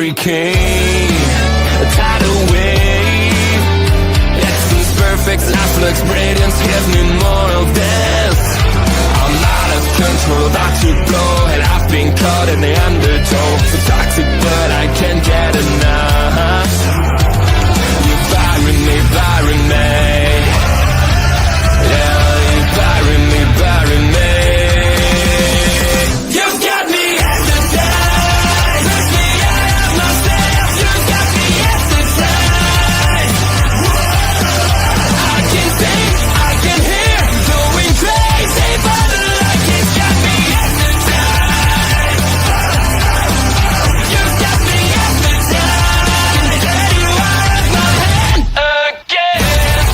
hurricane, a tidal wave. Everything's perfect, life looks brilliant. Give me more of this. I'm out of control, about to blow, and I've been caught in the undertow. So toxic, but I can't get enough. You're burying me, burying me. Yeah, you're burying me, burying me. You've got me hypnotized. Push me out of myself. You've got me hypnotized. I can see, I can hear, going crazy, but the light has got me hypnotized. You've got me hypnotized. Get you out of my head again.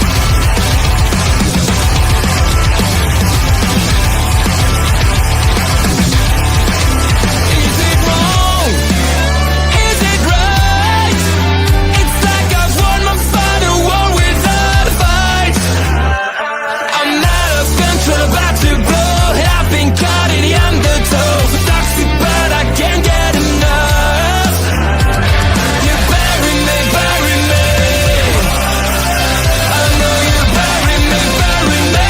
Is it wrong? Is it right? It's like I've won my final war without a fight. I'm out of control, about to blow. I've been caught in the undertow. So toxic, but I can't get enough. You bury me, bury me. I know you bury me, bury me.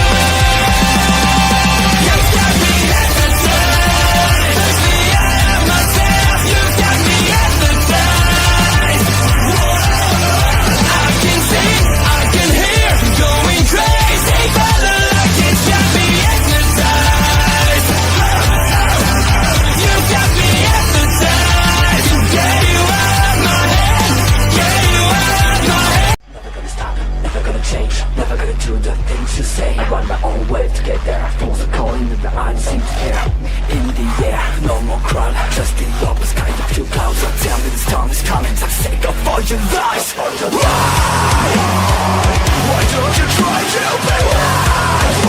You've got me hypnotized. Push me out of myself. You've got me hypnotized. I can see, I can hear, going crazy, but the light has got me hypnotized. You've got me hypnotized. Get you out of my head. Get you out of my head. Never gonna stop, never gonna change, never gonna do the things you say. Run my own way to get there. Fools are calling and the eyes seem to care. In the air, no more crowd, just the opposite kind of few clouds. So tell me this time is coming for the sake of all your lies. Why don't you try to be wise?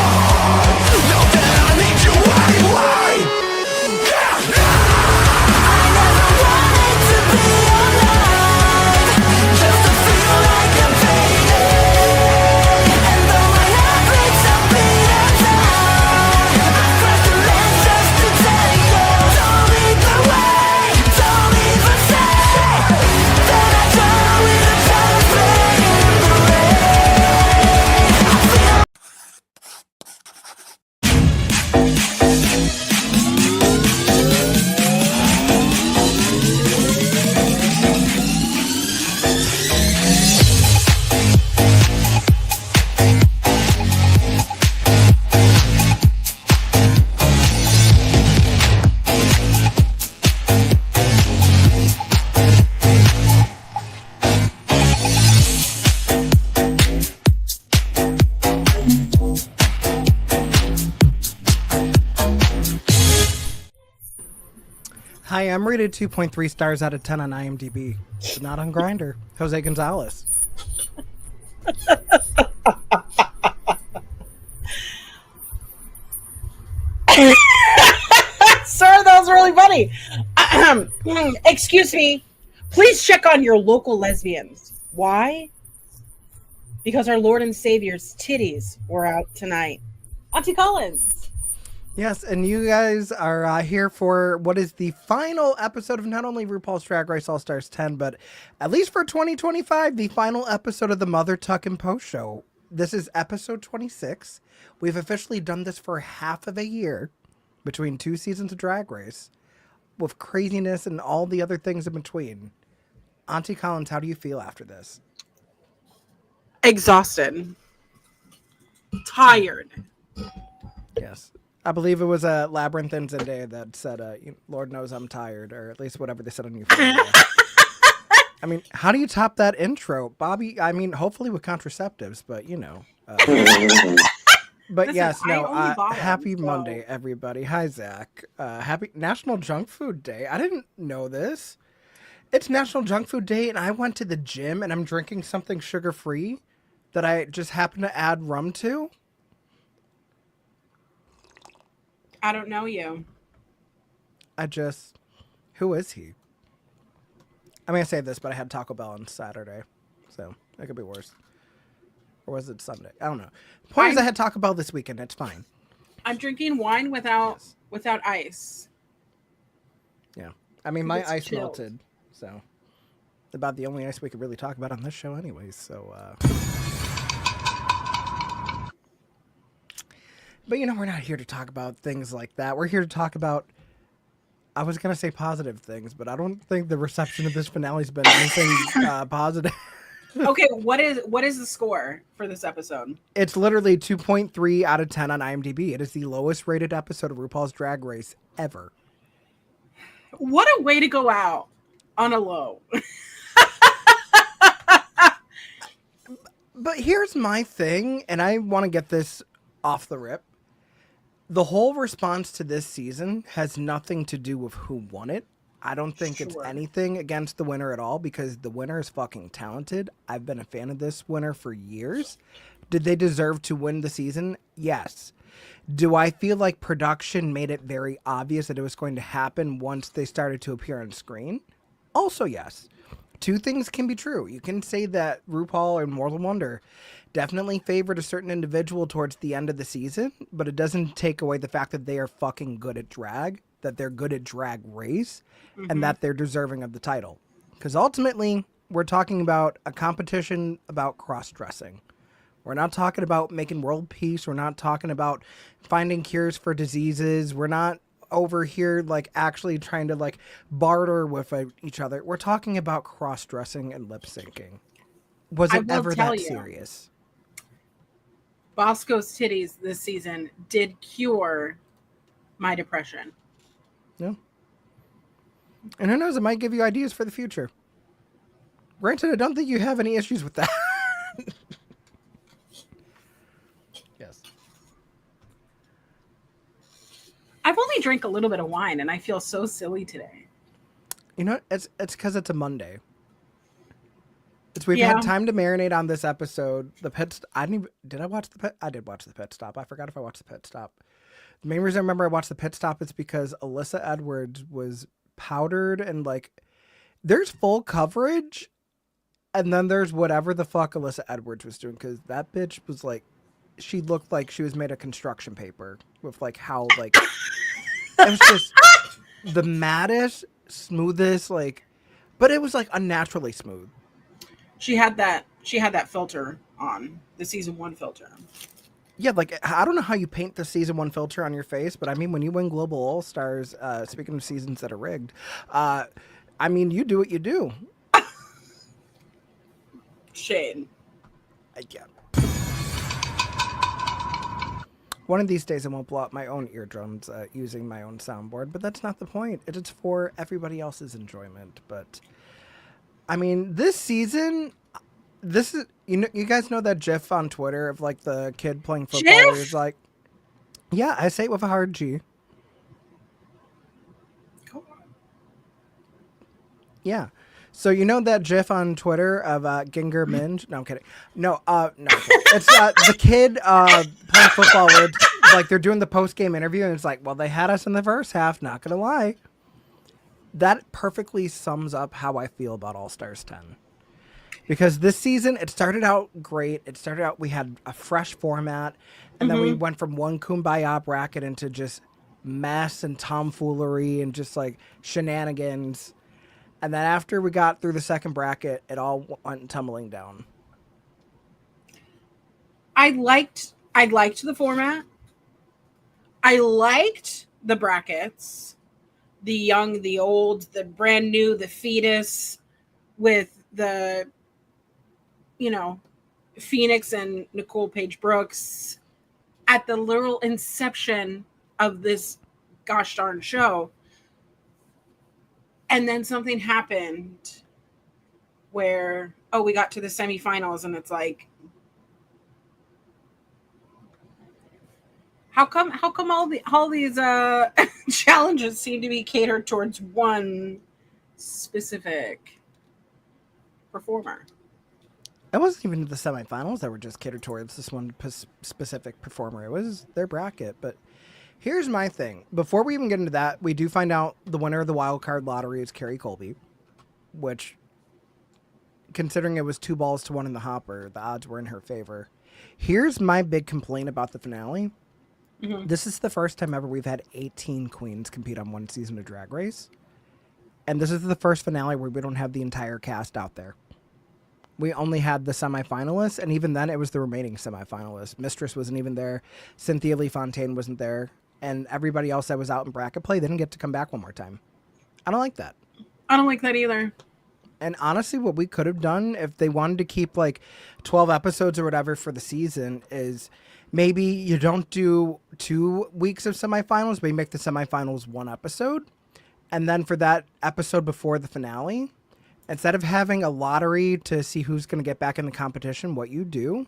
Know that I need you, why? I never wanted to be alive, just to feel like I'm fading. And though my heart breaks a beat at time, I cross the lines just to tell you. Don't lead the way, don't even say that I drown with a child flame in the rain. I feel Hi, I'm rated 2.3 stars out of 10 on IMDb, but not on Grindr. Jose Gonzalez. Sir, that was really funny. Excuse me. Please check on your local lesbians. Why? Because our Lord and Savior's titties were out tonight. Auntie Collins. Yes, and you guys are here for what is the final episode of not only RuPaul's Drag Race All Stars 10, but at least for 2025, the final episode of the Mother Tuck and Post Show. This is episode 26. We've officially done this for half of a year between 2 seasons of Drag Race with craziness and all the other things in between. Auntie Collins, how do you feel after this? Exhausted. Tired. Yes. I believe it was Labyrinth and Zendaya that said, Lord knows I'm tired, or at least whatever they said on your phone. I mean, how do you top that intro? Bobby, I mean, hopefully with contraceptives, but, you know. But Listen, yes, no, happy so... Monday, everybody. Hi, Zach. Happy National Junk Food Day. I didn't know this. It's National Junk Food Day, and I went to the gym, and I'm drinking something sugar-free that I just happened to add rum to. I don't know you. Who is he? I'm going to say this, but I had Taco Bell on Saturday, so it could be worse. Or was it Sunday? I don't know. The point is I had Taco Bell this weekend. It's fine. I'm drinking wine without ice. Yeah. I mean, my ice chilled. melted, so about the only ice we could really talk about on this show anyways, so but we're not here to talk about things like that. We're here to talk about, I was going to say positive things, but I don't think the reception of this finale has been anything positive. Okay, what is the score for this episode? It's literally 2.3 out of 10 on IMDb. It is the lowest rated episode of RuPaul's Drag Race ever. What a way to go out on a low. But here's my thing, and I want to get this off the rip. The whole response to this season has nothing to do with who won it. I don't think it's anything against the winner at all, because the winner is fucking talented. I've been a fan of this winner for years. Did they deserve to win the season? Yes. Do I feel like production made it very obvious that it was going to happen once they started to appear on screen? Also, yes. Two things can be true. You can say that RuPaul and World of Wonder definitely favored a certain individual towards the end of the season, but it doesn't take away the fact that they are fucking good at drag, that they're good at Drag Race, and that they're deserving of the title. Because ultimately, we're talking about a competition about cross-dressing. We're not talking about making world peace. We're not talking about finding cures for diseases. We're not over here like actually trying to like barter with each other. We're talking about cross-dressing and lip syncing. Was it ever that serious? Bosco's titties this season did cure my depression. No. And who knows, it might give you ideas for the future. Granted, I don't think you have any issues with that. Yes. I've only drank a little bit of wine and I feel so silly today. You know, it's because it's a Monday. We've had time to marinate on this episode. The pit. Did I watch the pit? I did watch the pit stop. I forgot if I watched the pit stop. The main reason I remember I watched the pit stop is because Alyssa Edwards was powdered and like, there's full coverage, and then there's whatever the fuck Alyssa Edwards was doing, because that bitch was like, she looked like she was made of construction paper with like how like it was just the maddest, smoothest, like, but it was like unnaturally smooth. She had that filter on, the season 1 filter. Yeah, like, I don't know how you paint the season 1 filter on your face, but I mean, when you win Global All Stars, speaking of seasons that are rigged, I mean, you do what you do. Shade. Yeah. One of these days I won't blow out my own eardrums using my own soundboard, but that's not the point. It's for everybody else's enjoyment. But I mean, this season, this is, you guys know that GIF on Twitter of like the kid playing football. Is like, yeah, I say it with a hard G. Come on. Yeah. So you know that GIF on Twitter of Ginger Minge? No, I'm kidding. No, it's the kid playing football where it's, like they're doing the post-game interview and it's like, well, they had us in the first half, not gonna lie. That perfectly sums up how I feel about All Stars 10. Because this season, it started out great. We had a fresh format, and then we went from one Kumbaya bracket into just mess and tomfoolery and just like shenanigans. And then after we got through the second bracket, it all went tumbling down. I liked the format. I liked the brackets. The young, the old, the brand new, the fetus, with the, Phoenix and Nicole Page Brooks at the literal inception of this gosh darn show. And then something happened where, we got to the semifinals and it's like, how come all these challenges seem to be catered towards one specific performer? It wasn't even the semifinals that were just catered towards this one specific performer. It was their bracket. But here's my thing. Before we even get into that, we do find out the winner of the wild card lottery is Carrie Colby, which, considering it was 2-1 in the hopper, the odds were in her favor. Here's my big complaint about the finale. This is the first time ever we've had 18 queens compete on one season of Drag Race. And this is the first finale where we don't have the entire cast out there. We only had the semifinalists, and even then it was the remaining semifinalists. Mistress wasn't even there. Cynthia Lee Fontaine wasn't there. And everybody else that was out in bracket play, they didn't get to come back one more time. I don't like that. I don't like that either. And honestly, what we could have done if they wanted to keep like 12 episodes or whatever for the season is maybe you don't do 2 weeks of semifinals, but you make the semifinals 1 episode. And then for that episode before the finale, instead of having a lottery to see who's going to get back in the competition, what you do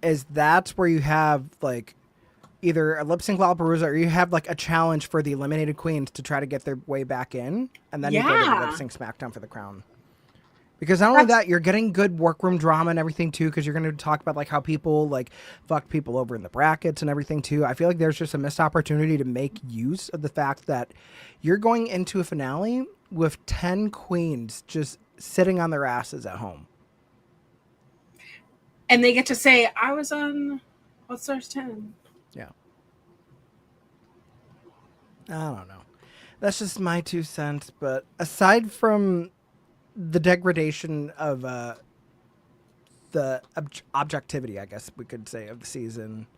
is that's where you have like either a lip sync Lollapalooza or you have like a challenge for the eliminated queens to try to get their way back in. And then you go to the Lip Sync Smackdown for the crown. Because not only that, you're getting good workroom drama and everything too, because you're going to talk about like how people like fuck people over in the brackets and everything too. I feel like there's just a missed opportunity to make use of the fact that you're going into a finale with 10 queens just sitting on their asses at home. And they get to say, I was on All Stars 10. Yeah. I don't know. That's just my 2 cents. But aside from the degradation of the objectivity, I guess we could say, of the season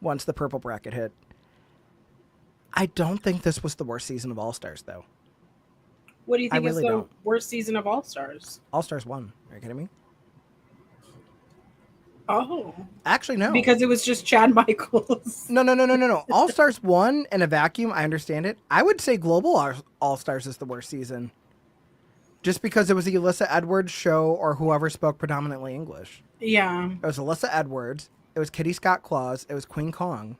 once the purple bracket hit, I don't think this was the worst season of All Stars, though. What do you think I is really the don't. worst season of All Stars? All Stars 1. Are you kidding me? Oh. Actually, no. Because it was just Chad Michaels. No. All Stars 1 in a vacuum, I understand it. I would say Global All Stars is the worst season. Just because it was the Alyssa Edwards show or whoever spoke predominantly English. Yeah. It was Alyssa Edwards. It was Kitty Scott Claus. It was Queen Kong.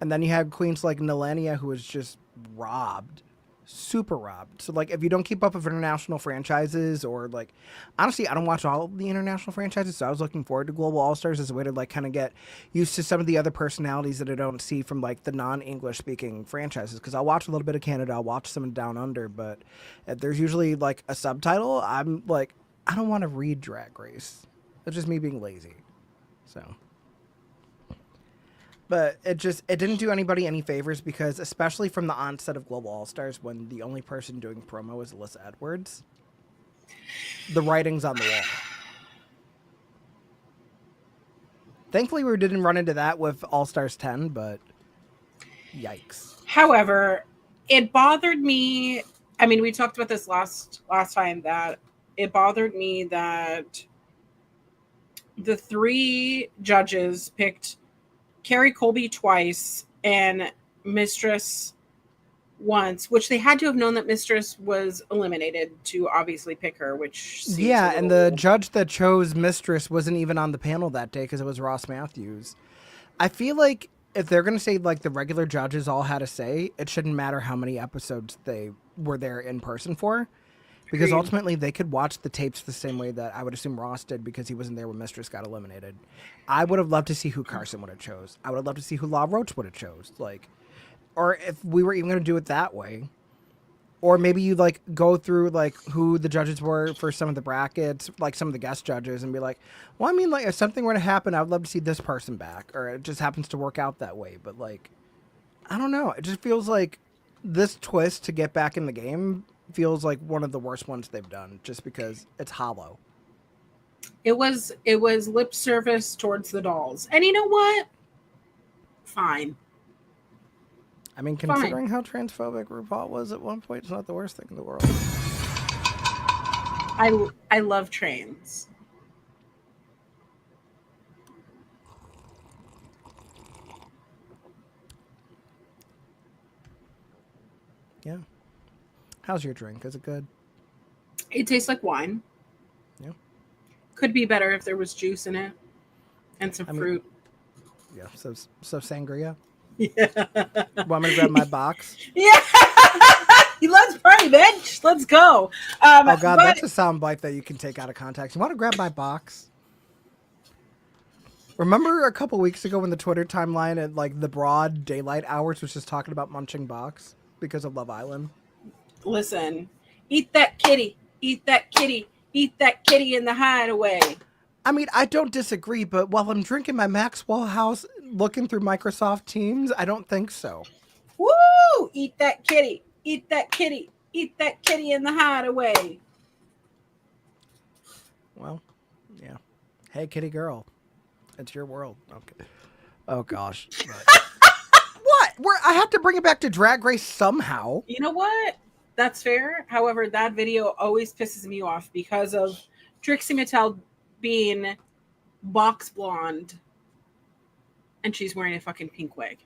And then you had queens like Nelania, who was just robbed. Super robbed. So, like, if you don't keep up with international franchises or, like, honestly, I don't watch all of the international franchises, so I was looking forward to Global All-Stars as a way to, like, kind of get used to some of the other personalities that I don't see from, like, the non-English speaking franchises. Because I'll watch a little bit of Canada, I'll watch some Down Under, but if there's usually, like, a subtitle, I'm like, I don't want to read Drag Race. It's just me being lazy. So... But it didn't do anybody any favors because, especially from the onset of Global All-Stars, when the only person doing promo was Alyssa Edwards, the writing's on the wall. Thankfully, we didn't run into that with All-Stars 10, but yikes. However, it bothered me. I mean, we talked about this last time, that it bothered me that the 3 judges picked Carrie Colby twice and Mistress once, which they had to have known that Mistress was eliminated to obviously pick her, which seems and the judge that chose Mistress wasn't even on the panel that day because it was Ross Matthews. I feel like if they're going to say like the regular judges all had a say, it shouldn't matter how many episodes they were there in person for. Because ultimately, they could watch the tapes the same way that I would assume Ross did because he wasn't there when Mistress got eliminated. I would have loved to see who Carson would have chose. I would have loved to see who La Roach would have chose. Like, or if we were even going to do it that way. Or maybe you, like, go through, like, who the judges were for some of the brackets, like some of the guest judges, and be like, well, I mean, like, if something were to happen, I would love to see this person back. Or it just happens to work out that way. But, like, I don't know. It just feels like this twist to get back in the game feels like one of the worst ones they've done just because it's hollow. It was lip service towards the dolls. And you know what? Fine. I mean, considering how transphobic RuPaul was at one point, it's not the worst thing in the world. I love trains. Yeah. How's your drink? Is it good? It tastes like wine. Yeah. Could be better if there was juice in it and some fruit. Yeah. So sangria. Yeah. Want me to grab my box? Yeah. Let's party, bitch. Let's go. Oh God, that's a sound bite that you can take out of context. You want to grab my box? Remember a couple weeks ago when the Twitter timeline at like the broad daylight hours was just talking about munching box because of Love Island? Listen, eat that kitty, eat that kitty, eat that kitty in the hideaway. I mean, I don't disagree, but while I'm drinking my Maxwell House looking through Microsoft Teams, I don't think so. Woo! Eat that kitty, eat that kitty, Eat that kitty in the hideaway. Well, yeah. Hey, kitty girl, it's your world. Okay. Oh gosh. What? I have to bring it back to Drag Race somehow. You know what? That's fair. However, that video always pisses me off because of Trixie Mattel being box blonde and she's wearing a fucking pink wig.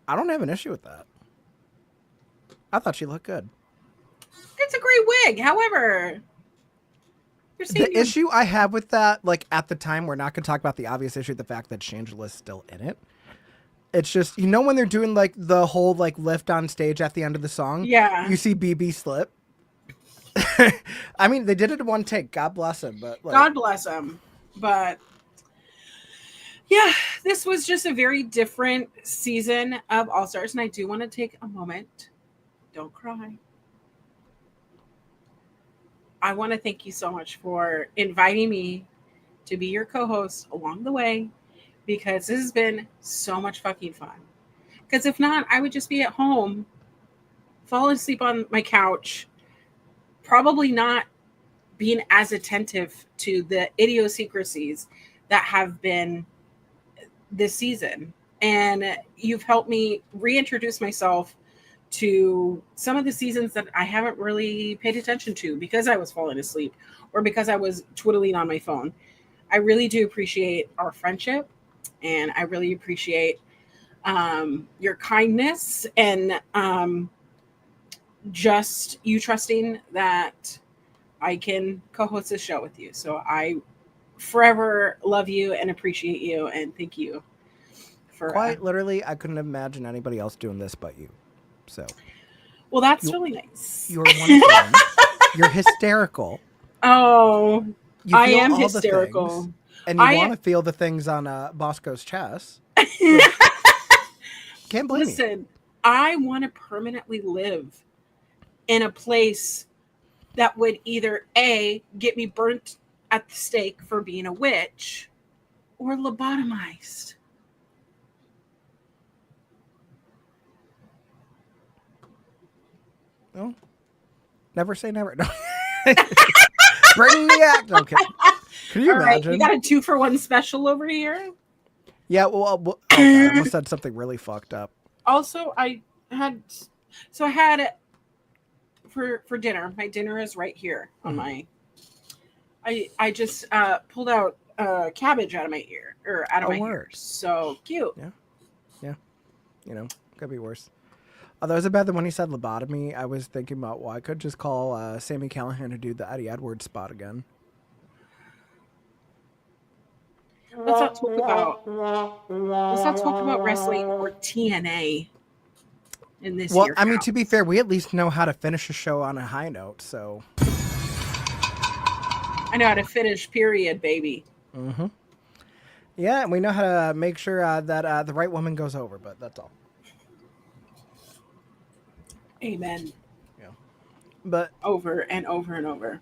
I don't have an issue with that. I thought she looked good. It's a great wig. However, The issue I have with that, like at the time, we're not going to talk about the obvious issue, the fact that Shangela's still in it. It's just, you know, when they're doing like the whole like lift on stage at the end of the song, Yeah. you see BB slip. I mean, they did it in one take. God bless him, but like, God bless him. But yeah, this was just a very different season of All Stars, and I do want to take a moment. Don't cry. I want to thank you so much for inviting me to be your co-host along the way, because this has been so much fucking fun. Because if not, I would just be at home, falling asleep on my couch, probably not being as attentive to the idiosyncrasies that have been this season. And you've helped me reintroduce myself to some of the seasons that I haven't really paid attention to because I was falling asleep or because I was twiddling on my phone. I really do appreciate our friendship, and I really appreciate your kindness and just you trusting that I can co-host this show with you. So I forever love you and appreciate you, and thank you for quite literally, I couldn't imagine anybody else doing this but you. So, well, that's really nice. You're wonderful. You're hysterical. Oh, You I feel am all the hysterical. things, and you I- want to feel the things on Bosco's chest. Can't blame you. Listen, I want to permanently live in a place that would either A, get me burnt at the stake for being a witch, or lobotomized. No, never say never. No. Bring the act. Okay. Can you All right, imagine? we got a 2-for-1 special over here. Yeah. Well, oh, God, I almost said something really fucked up. Also, I had for dinner. My dinner is right here on my. I just pulled out cabbage out of my ear or out of my ear. So cute. Yeah. You know, could be worse. Although it was bad that when he said lobotomy, I was thinking about, well, I could just call Sammy Callahan to do the Eddie Edwards spot again. Let's not talk about wrestling or TNA in this Well, year. I mean, to be fair, we at least know how to finish a show on a high note, so. I know how to finish, period, baby. Mm-hmm. Yeah, and we know how to make sure that the right woman goes over, but that's all. Amen. Yeah. But over and over and over.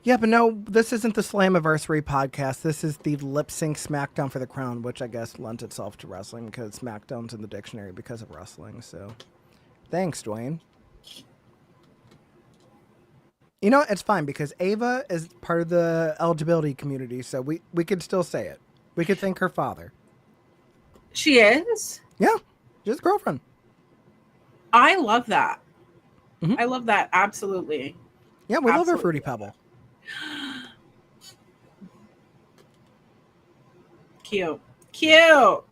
yeah, but no, this isn't the Slammiversary podcast. This is the Lip Sync Smackdown for the Crown, which I guess lends itself to wrestling because Smackdown's in the dictionary because of wrestling. So, thanks, Dwayne. You know, it's fine because Ava is part of the eligibility community, so we could still say it. We could thank her father. She is? Yeah, just girlfriend. I love that. Mhm. I love that. Absolutely. Yeah, we love her Absolutely. Fruity Pebble. Cute. Cute.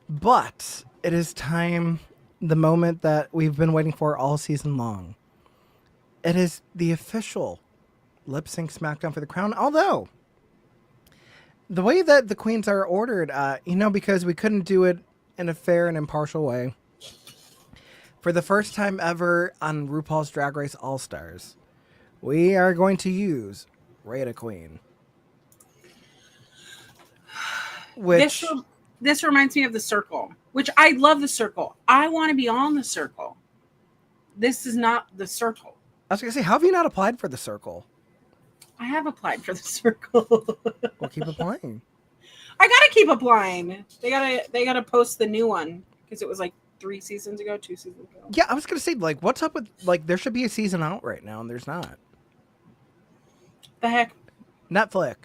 But it is time, the moment that we've been waiting for all season long. It is the official Lip Sync Smackdown for the Crown. Although, the way that the queens are ordered, because we couldn't do it in a fair and impartial way, for the first time ever on RuPaul's Drag Race All-Stars, we are going to use Rate a Queen. Which... This reminds me of the circle, which I love the circle. I want to be on the circle. This is not the circle. I was going to say, how have you not applied for the circle? I have applied for the circle. Well, keep applying. I gotta keep applying. They gotta post the new one because it was like 2 seasons ago. Yeah, I was gonna say, like, what's up with, like, there should be a season out right now, and there's not. The heck? Netflix,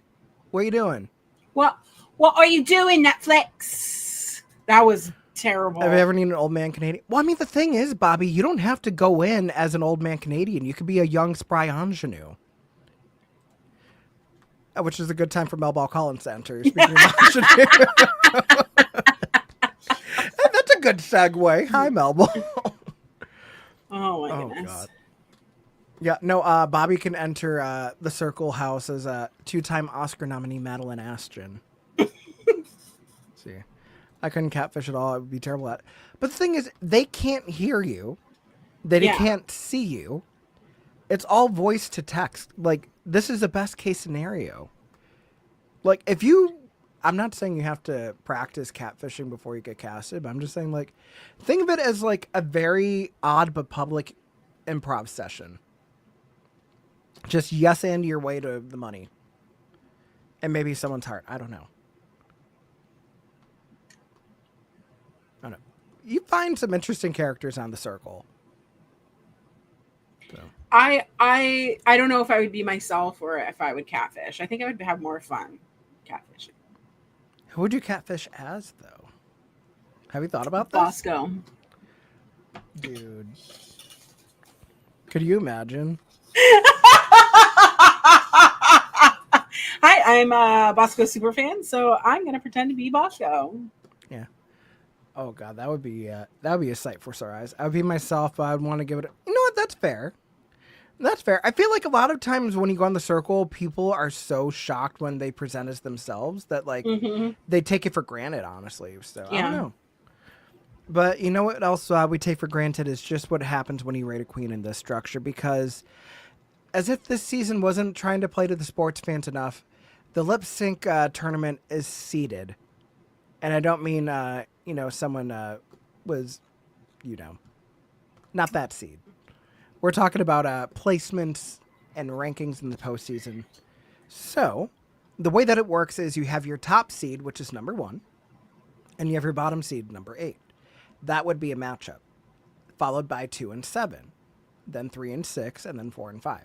what are you doing? What are you doing, Netflix? That was terrible. Have you ever needed an old man Canadian? Well, I mean, the thing is, Bobby, you don't have to go in as an old man Canadian. You could be a young, spry ingenue. Which is a good time for Melba Collins to enter. Speaking of ingenue. That's a good segue. Hi, Melba. Oh my goodness. God. Yeah, no, Bobby can enter the Circle House as a 2-time Oscar nominee Madeline Ashton. See, I couldn't catfish at all. I would be terrible at it. But the thing is, they can't hear you. They can't see you. It's all voice to text. Like, this is the best case scenario. Like, if you... I'm not saying you have to practice catfishing before you get casted, but I'm just saying, like, think of it as, like, a very odd but public improv session. Just yes and your way to the money. And maybe someone's heart. I don't know. I don't know. You find some interesting characters on the Circle. So. I don't know if I would be myself or if I would catfish. I think I would have more fun catfishing. Who would you catfish as, though? Have you thought about this? Bosco. Dude. Could you imagine? Hi, I'm a Bosco superfan, so I'm going to pretend to be Bosco. Yeah. Oh, God, that would be a sight for sore eyes. I would be myself, but I'd want to give it... You know what? That's fair. That's fair. I feel like a lot of times when you go on the Circle, people are so shocked when they present as themselves that, like, they take it for granted, honestly. So, I don't know. But you know what else we take for granted is just what happens when you rate a queen in this structure, because as if this season wasn't trying to play to the sports fans enough, the lip sync tournament is seeded. And I don't mean, someone was, not that seed. We're talking about placements and rankings in the postseason. So, the way that it works is you have your top seed, which is number 1, and you have your bottom seed, number 8. That would be a matchup, followed by 2 and 7, then 3 and 6, and then 4 and 5.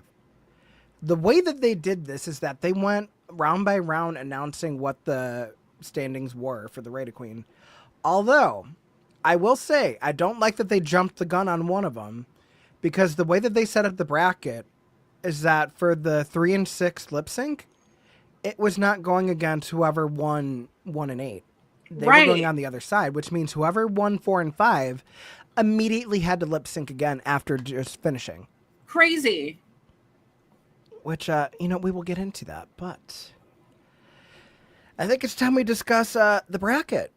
The way that they did this is that they went round by round announcing what the standings were for the Rated Queen. Although, I will say, I don't like that they jumped the gun on one of them, because the way that they set up the bracket is that for the 3 and 6 lip sync, it was not going against whoever won 1 and 8. They were going on the other side, which means whoever won 4 and 5 immediately had to lip sync again after just finishing. Crazy. Which, we will get into that, but I think it's time we discuss the bracket.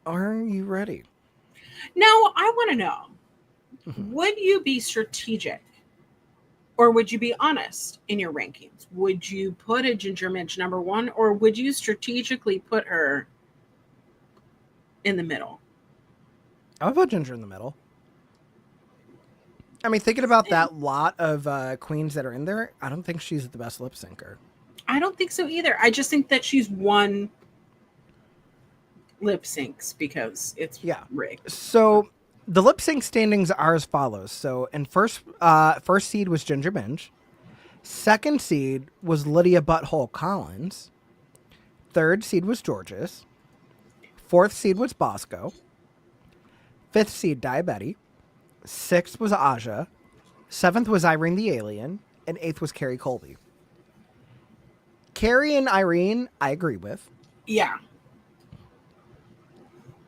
Are you ready? No, I want to know. Would you be strategic or would you be honest in your rankings? Would you put a Ginger Minch number 1 or would you strategically put her in the middle? I would put Ginger in the middle. I mean, thinking about that lot of queens that are in there, I don't think she's the best lip syncer. I don't think so either. I just think that she's won lip syncs because it's rigged. So the lip sync standings are as follows. So in first seed was Ginger Minch. Second seed was Lydia Butthole Collins. Third seed was Georges. Fourth seed was Bosco. Fifth seed Diabetti. Sixth was Aja. Seventh was Irene the Alien. And eighth was Carrie Colby. Carrie and Irene, I agree with. Yeah.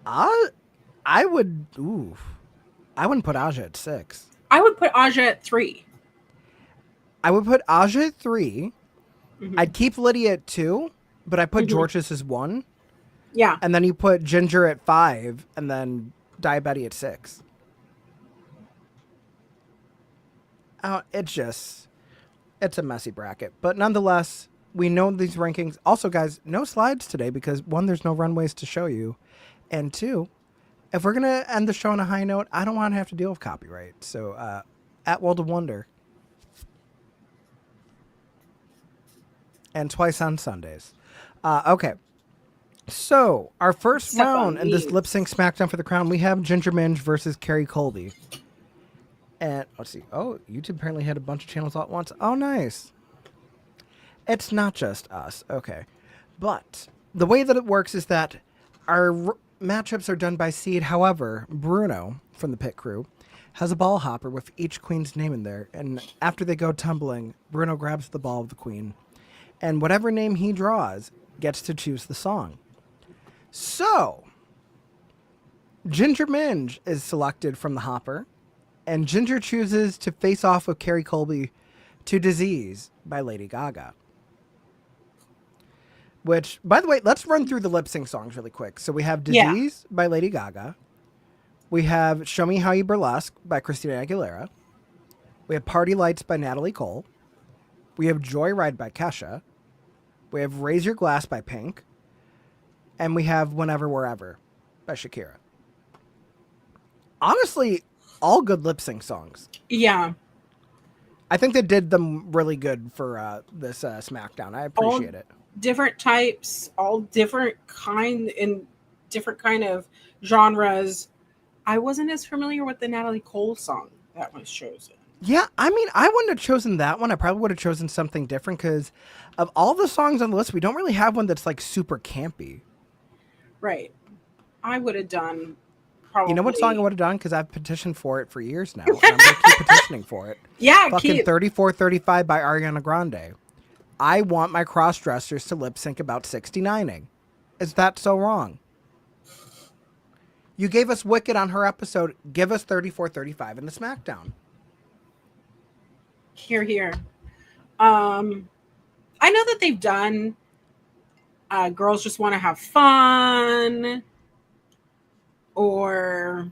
I wouldn't put Aja at 6. I would put Aja at 3. I would put Aja at 3. I'd keep Lydia at 2, but I put Georges as 1. Yeah. And then you put Ginger at 5, and then Diabetti at 6. It's a messy bracket. But nonetheless, we know these rankings. Also, guys, no slides today because 1, there's no runways to show you. And 2, if we're going to end the show on a high note, I don't want to have to deal with copyright. So, at World of Wonder. And twice on Sundays. Okay. So, our first Step on round in this knees. Lip Sync Smackdown for the crown, we have Ginger Minge versus Carrie Colby. And let's see. Oh, YouTube apparently had a bunch of channels all at once. Oh, nice. It's not just us. Okay. But the way that it works is that our matchups are done by seed. However, Bruno from the pit crew has a ball hopper with each queen's name in there. And after they go tumbling, Bruno grabs the ball of the queen. And whatever name he draws gets to choose the song. So, Ginger Minge is selected from the hopper. And Ginger chooses to face off with Carrie Colby to Disease by Lady Gaga. Which, by the way, let's run through the lip sync songs really quick. So we have Disease by Lady Gaga. We have Show Me How You Burlesque by Christina Aguilera. We have Party Lights by Natalie Cole. We have Joyride by Kesha. We have Raise Your Glass by Pink. And we have Whenever, Wherever by Shakira. Honestly, all good lip sync songs. Yeah. I think they did them really good for this SmackDown. I appreciate it. Different types, all different kind of genres. I wasn't as familiar with the Natalie Cole song that was chosen. Yeah, I mean, I wouldn't have chosen that one. I probably would have chosen something different because of all the songs on the list, we don't really have one that's like super campy. Right. I would have done probably. You know what song I would have done? Because I've petitioned for it for years now. And I'm going to keep petitioning for it. Yeah, Fucking keep. 3435 by Ariana Grande. I want my cross-dressers to lip sync about 69ing. Is that so wrong? You gave us Wicked on her episode. Give us 3435 in the SmackDown. Here. I know that they've done Girls Just Want to Have Fun, or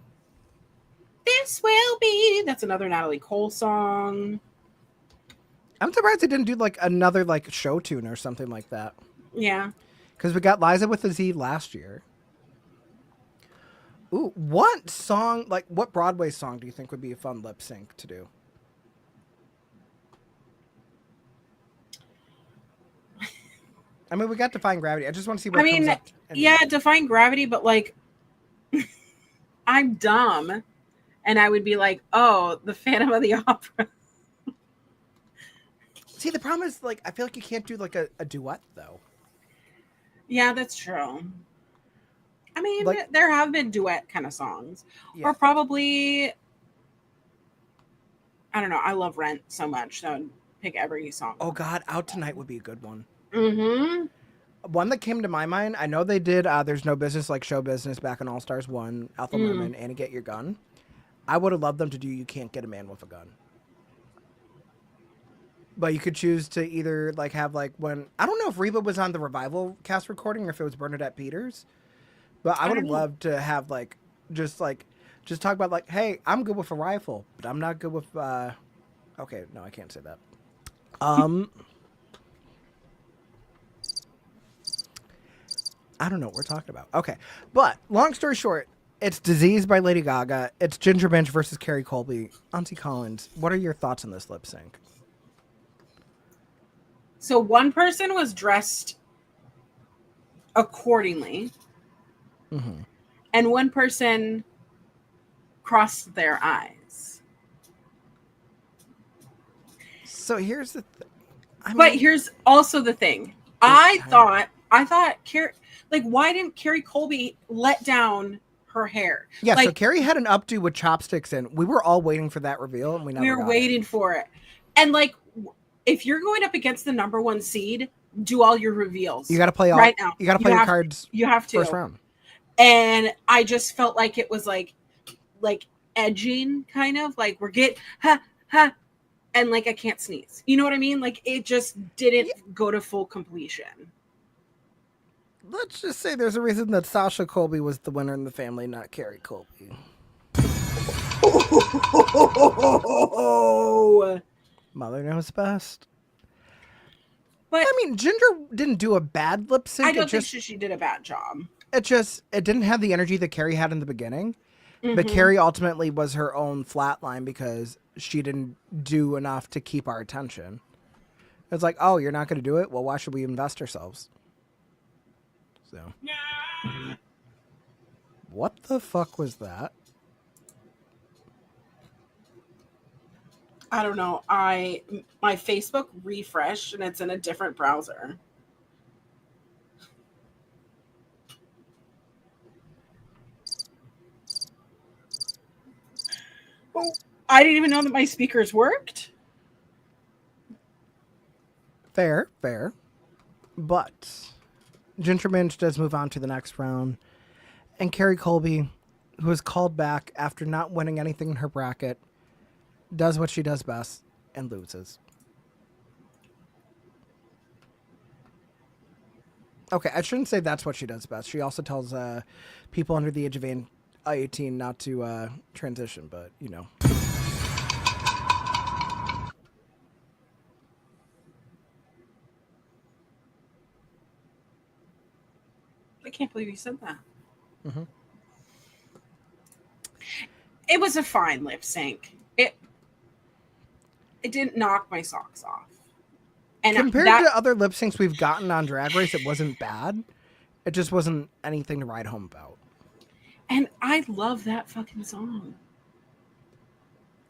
This Will Be. That's another Natalie Cole song. I'm surprised they didn't do like another like show tune or something like that. Yeah. Because we got Liza with a Z last year. Ooh, what song, like what Broadway song do you think would be a fun lip sync to do? I mean, we got Defying Gravity. I just want to see what comes up. Yeah, Defying Gravity, but like, I'm dumb. And I would be like, oh, the Phantom of the Opera. See, the problem is, like, I feel like you can't do, like, a duet, though. Yeah, that's true. I mean, Like- there have been duet kind of songs. Yeah. Or probably, I don't know. I love Rent so much. So I'd pick every song. Oh, God, Out Tonight would be a good one. Mm-hmm. One that came to my mind, I know they did There's No Business Like Show Business back in All-Stars 1, Alpha Merman, and Get Your Gun. I would have loved them to do You Can't Get a Man with a Gun. But you could choose to either like have like when I don't know if Reba was on the Revival cast recording or if it was Bernadette Peters, but I would have loved to have like just talk about like, hey, I'm good with a rifle, but I'm not good with okay, no, I can't say that. I don't know what we're talking about. Okay, but long story short, it's Disease by Lady Gaga. It's Ginger Minge versus Carrie Colby. Auntie Collins, what are your thoughts on this lip sync? So one person was dressed accordingly, and one person crossed their eyes. So here's the thing. But here's also the thing. I thought like, why didn't Carrie Colby let down her hair? Yeah, like, so Carrie had an updo with chopsticks in. We were all waiting for that reveal, and we never were got waiting for it. And like, if you're going up against the number one seed, do all your reveals. You got to play all, right now. You got to play your cards. You have to First round. And I just felt like it was like edging, kind of like we're and like I can't sneeze. You know what I mean? Like it just didn't go to full completion. Let's just say there's a reason that Sasha Colby was the winner in the family, not Carrie Colby. Mother knows best. But I mean, Ginger didn't do a bad lip sync. I don't think she did a bad job. It didn't have the energy that Carrie had in the beginning. But Carrie ultimately was her own flatline because she didn't do enough to keep our attention. It's like, oh, you're not going to do it? Well, why should we invest ourselves? So, what the fuck was that? I don't know. My Facebook refreshed and it's in a different browser. Oh, I didn't even know that my speakers worked. Fair, fair. But Ginger Minch does move on to the next round. And Carrie Colby, who is called back after not winning anything in her bracket, does what she does best and loses. Okay, I shouldn't say that's what she does best. She also tells people under the age of 18 not to transition, but, you know. I can't believe you said that. Mm-hmm. It was a fine lip sync. It didn't knock my socks off. And compared to other lip syncs we've gotten on Drag Race, it wasn't bad. It just wasn't anything to write home about. And I love that fucking song.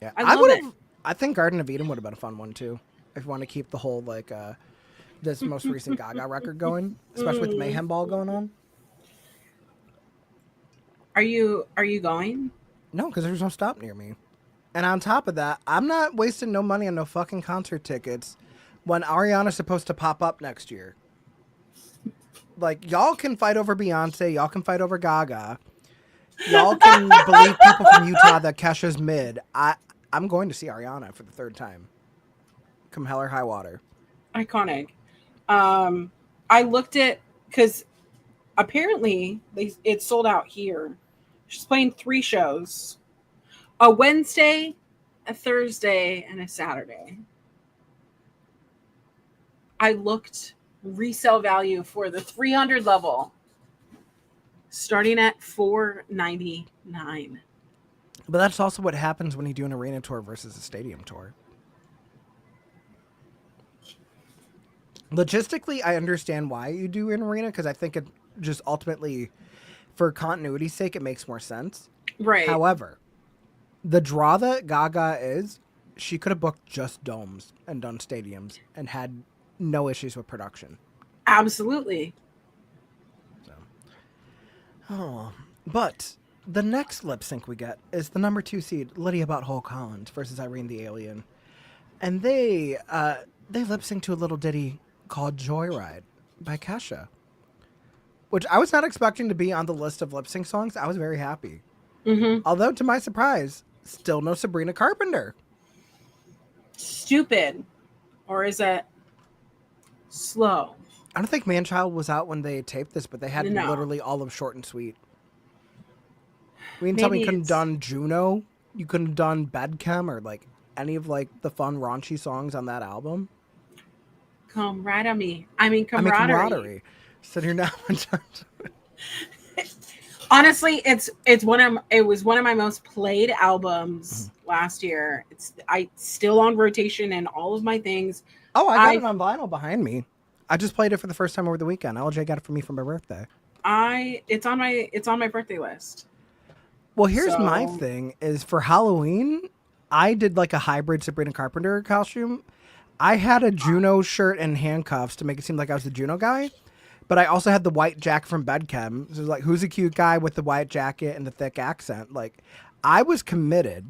Yeah, I love it. I think Garden of Eden would have been a fun one too, if you want to keep the whole like this most recent Gaga record going, especially with the Mayhem Ball going on. Are you going? No, because there's no stop near me. And on top of that, I'm not wasting no money on no fucking concert tickets when Ariana's supposed to pop up next year. Like, y'all can fight over Beyonce, y'all can fight over Gaga, y'all can believe people from Utah that Kesha's mid. I'm going to see Ariana for the third time. Come hell or high water. Iconic. I looked at, because apparently it's sold out here. She's playing 3 shows. A Wednesday, a Thursday, and a Saturday. I looked resale value for the 300 level starting at $499. But that's also what happens when you do an arena tour versus a stadium tour. Logistically, I understand why you do an arena, because I think it just ultimately, for continuity's sake, it makes more sense. Right. However, the draw that Gaga is, she could have booked just domes and done stadiums and had no issues with production. Absolutely. So, but the next lip sync we get is the number 2 seed, Lydia Butthole Collins versus Irene the Alien. And they lip sync to a little ditty called Joyride by Kesha, which I was not expecting to be on the list of lip sync songs. I was very happy. Mm-hmm. Although, to my surprise, still no Sabrina Carpenter. Stupid. Or is it slow? I don't think Manchild was out when they taped this, but they had No. literally all of Short and Sweet. You mean tell me you couldn't have done Juno? You couldn't have done Bedchem or like any of like the fun raunchy songs on that album? Camaraderie. I mean camaraderie. So you're not. Honestly, it was one of my most played albums last year. It's still on rotation and all of my things. Oh, I got it on vinyl behind me. I just played it for the first time over the weekend. LJ got it for me for my birthday. It's on my birthday list. Well, here's my thing is for Halloween, I did like a hybrid Sabrina Carpenter costume. I had a Juno shirt and handcuffs to make it seem like I was the Juno guy. But I also had the white jacket from Bedchem. So it was like, who's a cute guy with the white jacket and the thick accent? Like, I was committed.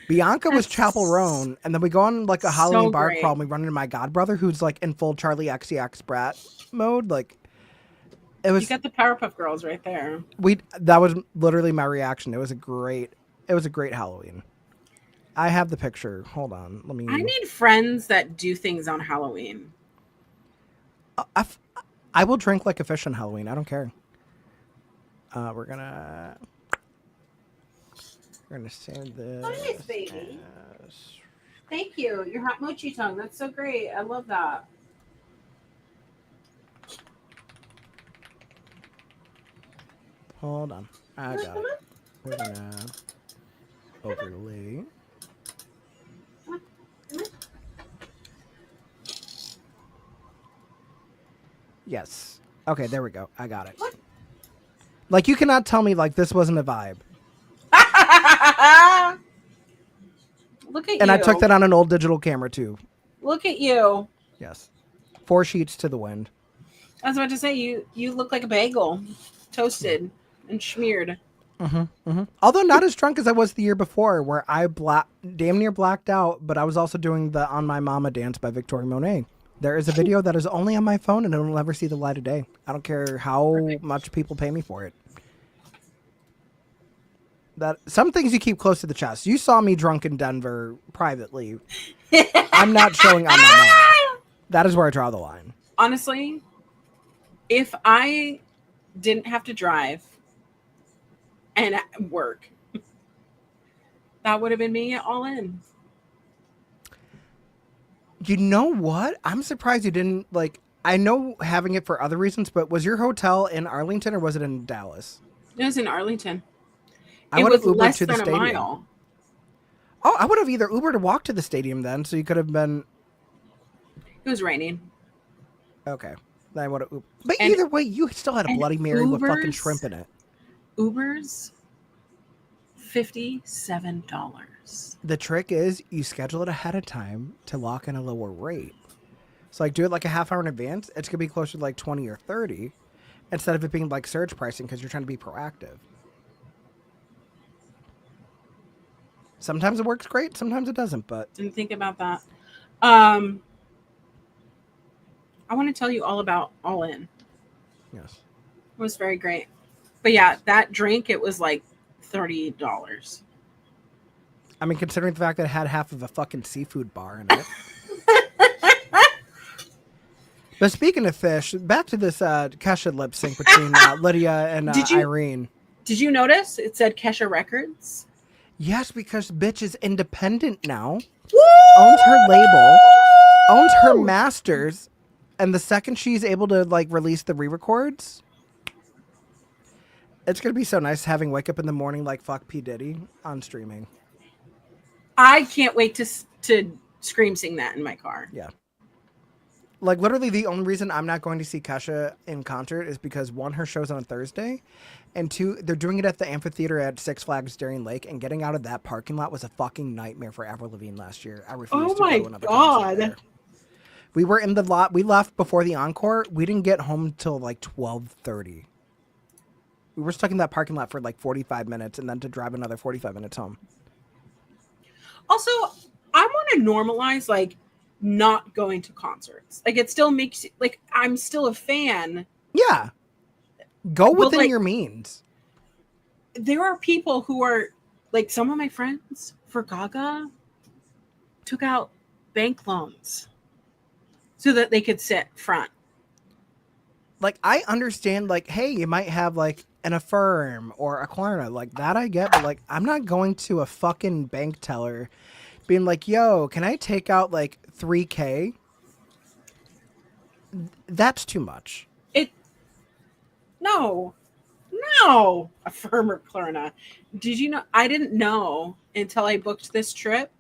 Bianca was Chapel Roan. And then we go on like a Halloween bar crawl and we run into my godbrother who's like in full Charlie XCX brat mode. Like, it was. You got the Powerpuff Girls right there. That was literally my reaction. It was a great Halloween. I have the picture. Hold on. Let me. I need friends that do things on Halloween. I will drink like a fish on Halloween. I don't care. We're gonna save this. Nice, baby. Thank you. Your hot mochi tongue. That's so great. I love that. Hold on. I got it. We're gonna overlay. Yes. Okay, there we go. I got it. Like, you cannot tell me like this wasn't a vibe. Look at And you. I took that on an old digital camera too. Look at you. Yes. 4 sheets to the wind. I was about to say you look like a bagel, toasted and smeared. Although not as drunk as I was the year before, where I damn near blacked out, but I was also doing the On My Mama dance by Victoria Monet. There is a video that is only on my phone and it will never see the light of day. I don't care how much people pay me for it. That some things you keep close to the chest. You saw me drunk in Denver privately. I'm not showing On My Mama. That is where I draw the line. Honestly, if I didn't have to drive and work, that would have been me all in. You know what? I'm surprised you didn't like. I know having it for other reasons, but was your hotel in Arlington or was it in Dallas? It was in Arlington. I It would was have Ubered less to the than a stadium. mile. Oh, I would have either Ubered or walked to the stadium then, so you could have been It was raining. okay. Then I would have. But And- either way, you still had a and Bloody Mary with fucking Ubers- shrimp in it. Uber's $57. The trick is you schedule it ahead of time to lock in a lower rate. So like do it like a half hour in advance. It's gonna be closer to like 20 or 30 instead of it being like surge pricing because you're trying to be proactive. Sometimes it works great, sometimes it doesn't, but Didn't think about that. I want to tell you all about All In. yes. It was very great. But yeah, that drink, it was like $30. I mean, considering the fact that it had half of a fucking seafood bar in it. But speaking of fish, back to this Kesha lip sync between Lydia and Irene. Did you notice it said Kesha Records? Yes, because bitch is independent now. Owns her label. Owns her masters. And the second she's able to like release the re-records, it's going to be so nice having Wake Up in the Morning like fuck P. Diddy on streaming. I can't wait to scream sing that in my car. Yeah. Like literally the only reason I'm not going to see Kesha in concert is because one, her show's on a Thursday, and two, they're doing it at the amphitheater at Six Flags Darien Lake, and getting out of that parking lot was a fucking nightmare for Avril Lavigne last year. I refused to my go to another concert God. there. We were in the lot. We left before the encore. We didn't get home until like 12:30. We were stuck in that parking lot for like 45 minutes, and then to drive another 45 minutes home. Also, I want to normalize like not going to concerts. Like it still makes like I'm still a fan. Yeah. Go But, within like, your means. There are people who are like some of my friends for Gaga took out bank loans so that they could sit front. Like, I understand, like, hey, you might have, like, an Affirm or a Klarna. Like, that I get, but, like, I'm not going to a fucking bank teller being like, yo, can I take out, like, $3K? That's too much. No. Affirm or Klarna. Did you know? I didn't know until I booked this trip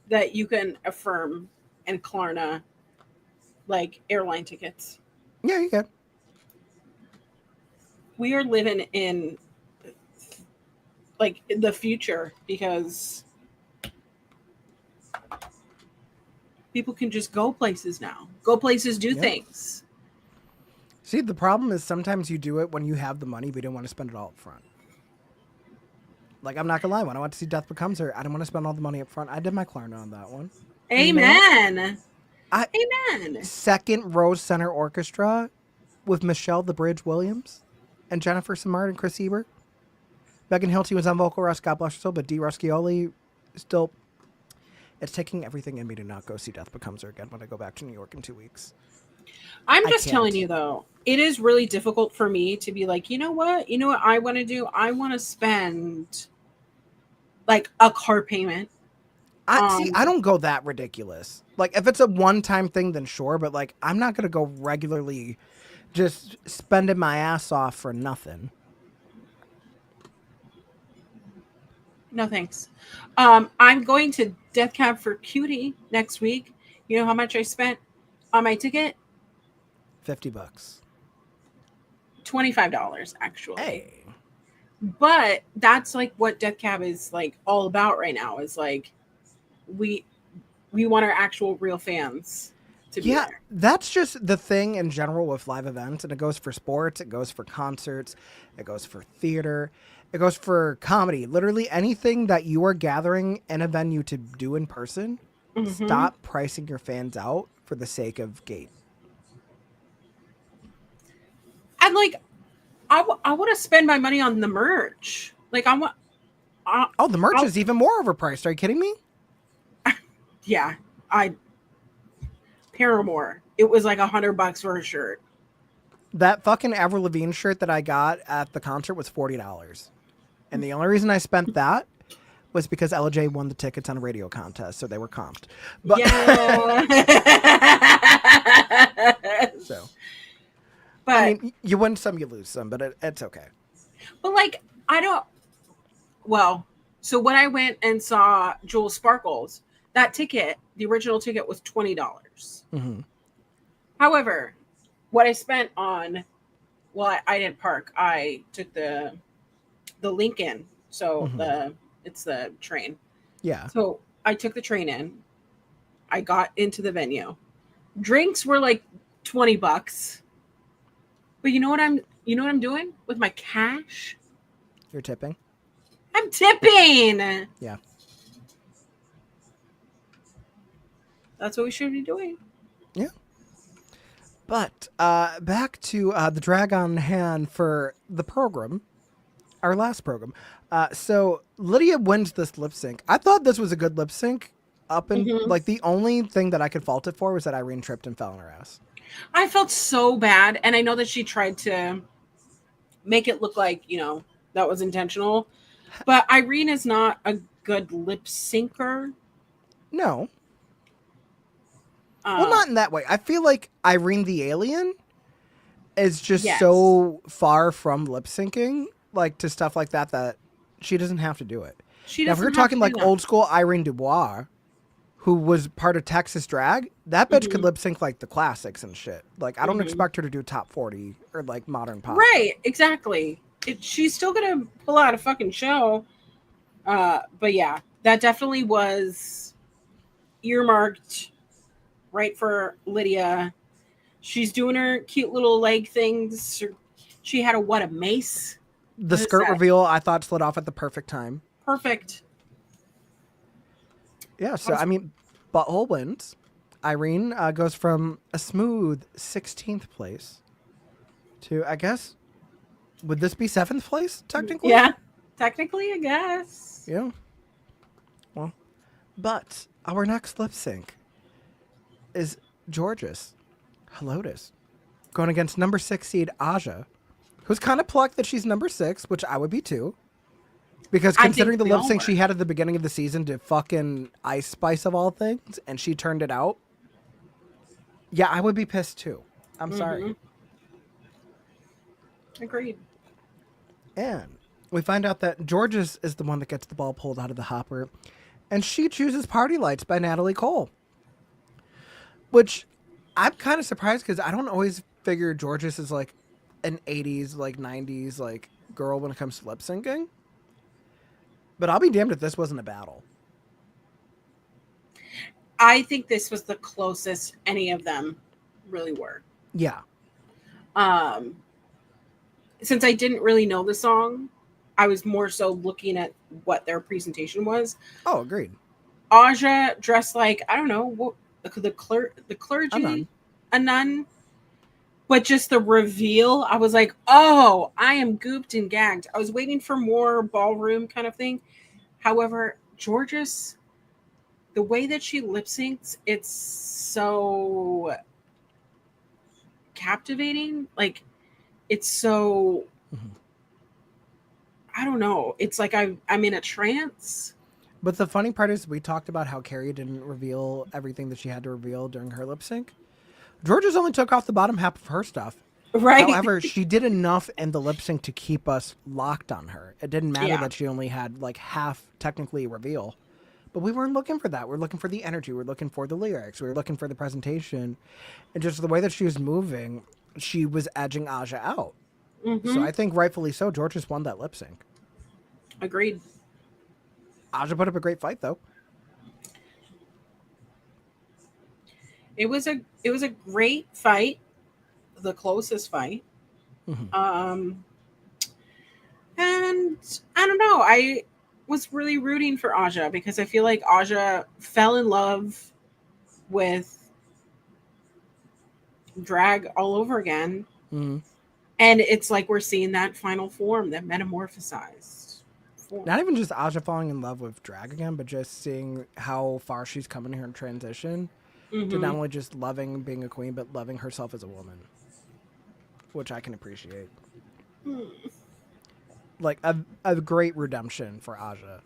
that you can Affirm and Klarna like airline tickets. Yeah, you can. We are living in like the future because people can just go places now. Go places, do things. See, the problem is sometimes you do it when you have the money, but you don't want to spend it all up front. Like, I'm not going to lie. When I went to see Death Becomes Her, I didn't want to spend all the money up front. I did my Klarna on that one. Amen. Amen. Second row center orchestra with Michelle the Bridge Williams and Jennifer Samard and Chris Ebert. Megan Hilty was on vocal rest, God bless her soul, but Dee Ruscioli still. It's taking everything in me to not go see Death Becomes Her again when I go back to New York in 2 weeks. I'm just telling you though, it is really difficult for me to be like, you know what I want to do? I want to spend like a car payment. I don't go that ridiculous. Like, if it's a one-time thing, then sure, but like, I'm not gonna go regularly just spending my ass off for nothing. No thanks. I'm going to Death Cab for Cutie next week. You know how much I spent on my ticket? $50. $25 actually. Hey. But that's like what Death Cab is like all about right now. Is like we want our actual real fans to be Yeah, there. that's just the thing in general with live events, and it goes for sports, it goes for concerts, it goes for theater, it goes for comedy. Literally anything that you are gathering in a venue to do in person, stop pricing your fans out for the sake of gate. And like I want to spend my money on the merch. Like I want. Oh, the merch I'll- is even more overpriced. Are you kidding me? Yeah, Paramore. It was like $100 for a shirt. That fucking Avril Lavigne shirt that I got at the concert was $40. And the only reason I spent that was because LJ won the tickets on a radio contest, so they were comped. But Yeah. so But I mean, you win some, you lose some, but it's okay. but like I don't. Well, so when I went and saw Jewel Sparkles, that ticket, the original ticket, was $20. Mm-hmm. However, what I spent on, well, I didn't park. I took the Lincoln, so it's the train. Yeah. So I took the train in. I got into the venue. Drinks were like $20. But you know what I'm doing with my cash? You're tipping? I'm tipping. Yeah. That's what we should be doing. Yeah. But back to the drag on hand for the program, our last program. So Lydia wins this lip sync. I thought this was a good lip sync. Like the only thing that I could fault it for was that Irene tripped and fell on her ass. I felt so bad, and I know that she tried to make it look like, that was intentional. But Irene is not a good lip syncer. No. Well, not in that way. I feel like Irene the Alien is just Yes. so far from lip syncing, like to stuff like that she doesn't have to do it. She Now, if doesn't we're have talking to like do that. old school Irene Dubois, who was part of Texas Drag, that bitch could lip sync like the classics and shit. Like, I don't expect her to do top 40 or like modern pop. Right, exactly. She's still gonna pull out a fucking show. But yeah, that definitely was earmarked right for Lydia. She's doing her cute little leg things. She had a mace. The What is skirt that? reveal I thought slid off at the perfect time. Perfect. Yeah, so I mean, butthole wins. Irene goes from a smooth 16th place to, I guess, would this be 7th place technically? Yeah, technically, I guess. Yeah. Well, but our next lip sync is Georges Helotus going against number 6 seed Aja, who's kind of plucked that she's number 6, which I would be too. Because I think considering the we lip all sync were. she had at the beginning of the season to fucking Ice Spice of all things, and she turned it out. Yeah, I would be pissed too. I'm sorry. Agreed. And we find out that Georges is the one that gets the ball pulled out of the hopper, and she chooses Party Lights by Natalie Cole. Which I'm kind of surprised because I don't always figure Georges is like an 80s, like 90s, like girl when it comes to lip syncing. But I'll be damned if this wasn't a battle. I think this was the closest any of them really were. Yeah. Since I didn't really know the song, I was more so looking at what their presentation was. Oh, agreed. Aja dressed like, I don't know, what the clergy, A nun. but just the reveal, I was like, oh, I am gooped and gagged. I was waiting for more ballroom kind of thing. However, Georges, the way that she lip syncs, it's so captivating. Like, it's so, I don't know. It's like I'm in a trance. But the funny part is we talked about how Carrie didn't reveal everything that she had to reveal during her lip sync. Georges only took off the bottom half of her stuff. Right. However, she did enough in the lip sync to keep us locked on her. It didn't matter Yeah. that she only had like half technically reveal. But we weren't looking for that. We're looking for the energy. We're looking for the lyrics. We were looking for the presentation. And just the way that she was moving, she was edging Aja out. So I think rightfully so, George just won that lip sync. Agreed. Aja put up a great fight though. It was a great fight, the closest fight. And I don't know, I was really rooting for Aja because I feel like Aja fell in love with drag all over again. Mm-hmm. And it's like we're seeing that final form, that metamorphosized form. Not even just Aja falling in love with drag again, but just seeing how far she's come in her transition to not only just loving being a queen, but loving herself as a woman, which I can appreciate. Like a great redemption for Aja.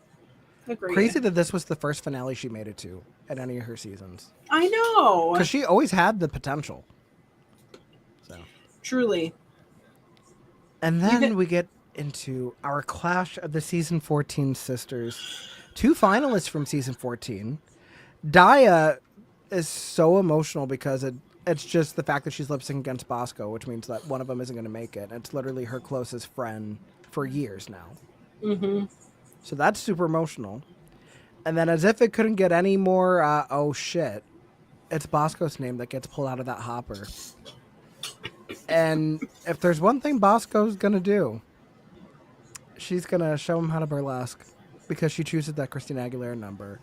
Agreed. Crazy that this was the first finale she made it to at any of her seasons. I know. Because she always had the potential. So. Truly. And then we get into our clash of the season 14 sisters. 2 finalists from season 14. Daya is so emotional because it's just the fact that she's lip syncing against Bosco, which means that one of them isn't going to make it. It's literally her closest friend for years now. So that's super emotional. And then as if it couldn't get any more, oh shit, it's Bosco's name that gets pulled out of that hopper. And if there's one thing Bosco's going to do, she's going to show him how to burlesque because she chooses that Christina Aguilera number.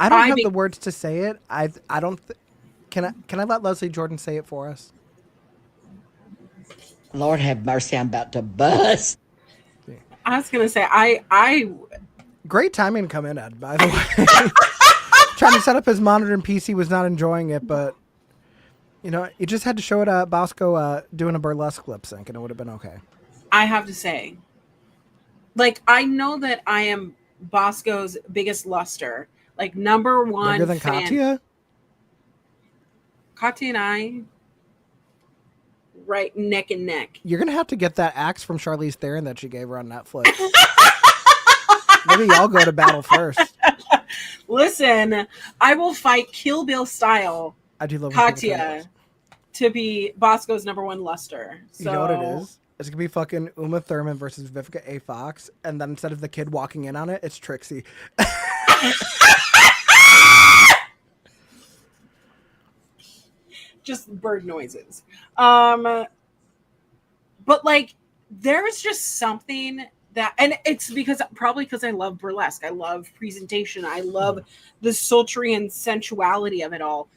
I don't have the words to say it. I don't. Can I let Leslie Jordan say it for us? Lord have mercy, I'm about to bust. I was gonna say I Great timing to come in, Ed, by the way. Trying to set up his monitor and PC, was not enjoying it, but you know, you just had to show it Bosco doing a burlesque lip sync and it would have been okay. I have to say, like, I know that I am Bosco's biggest luster, like number one Bigger than fan. Katya? Katya and I, right neck and neck. You're gonna have to get that axe from Charlize Theron that she gave her on Netflix. Maybe y'all go to battle first. Listen, I will fight Kill Bill style I do love when people say Katya this. to be Bosco's number one luster. So, You know what it is? It's gonna be fucking Uma Thurman versus Vivica A. Fox, and then instead of the kid walking in on it, it's Trixie. Just bird noises. But like, there's just something that, and it's probably because I love burlesque. I love presentation. I love the sultry and sensuality of it all.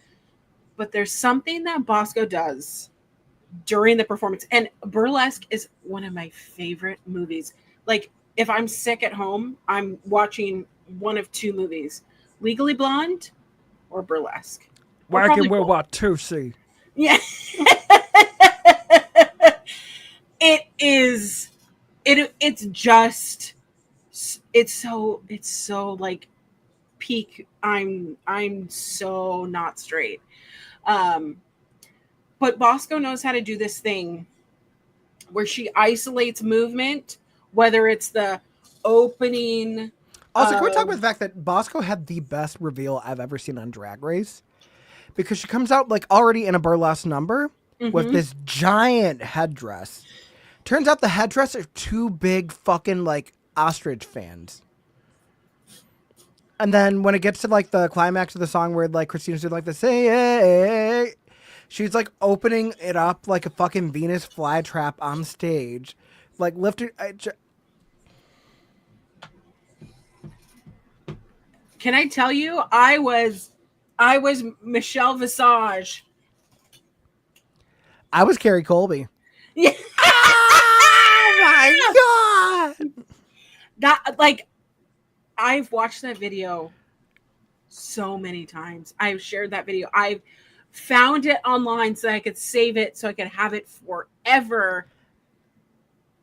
But there's something that Bosco does during the performance, and burlesque is one of my favorite movies. Like, if I'm sick at home, I'm watching one of 2 movies: Legally Blonde or Burlesque. Or probably both. Watusi. Yeah. It's so like peak. I'm so not straight. But Bosco knows how to do this thing where she isolates movement, whether it's the opening. Also, can we talk about the fact that Bosco had the best reveal I've ever seen on Drag Race? Because she comes out like already in a burlesque number with this giant headdress. Turns out the headdress are 2 big fucking like ostrich fans. And then when it gets to like the climax of the song where like Christina's doing like the say, she's like opening it up like a fucking Venus flytrap on stage, like lifted. Can I tell you, I was Michelle Visage. I was Carrie Colby. Yeah. Oh my god! That, like, I've watched that video so many times. I've shared that video. I've found it online so I could save it, so I could have it forever.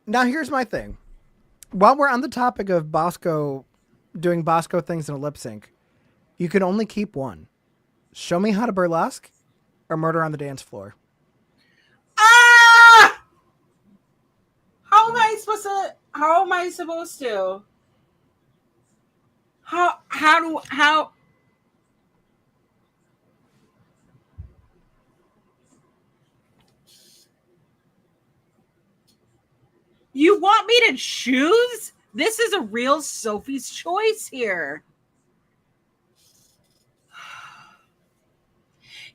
Now here's my thing. While we're on the topic of Bosco doing Bosco things in a lip sync, you can only keep one. Show me how to burlesque or murder on the dance floor. Ah! How am I supposed to? How am I supposed to? How? You want me to choose? This is a real Sophie's choice here.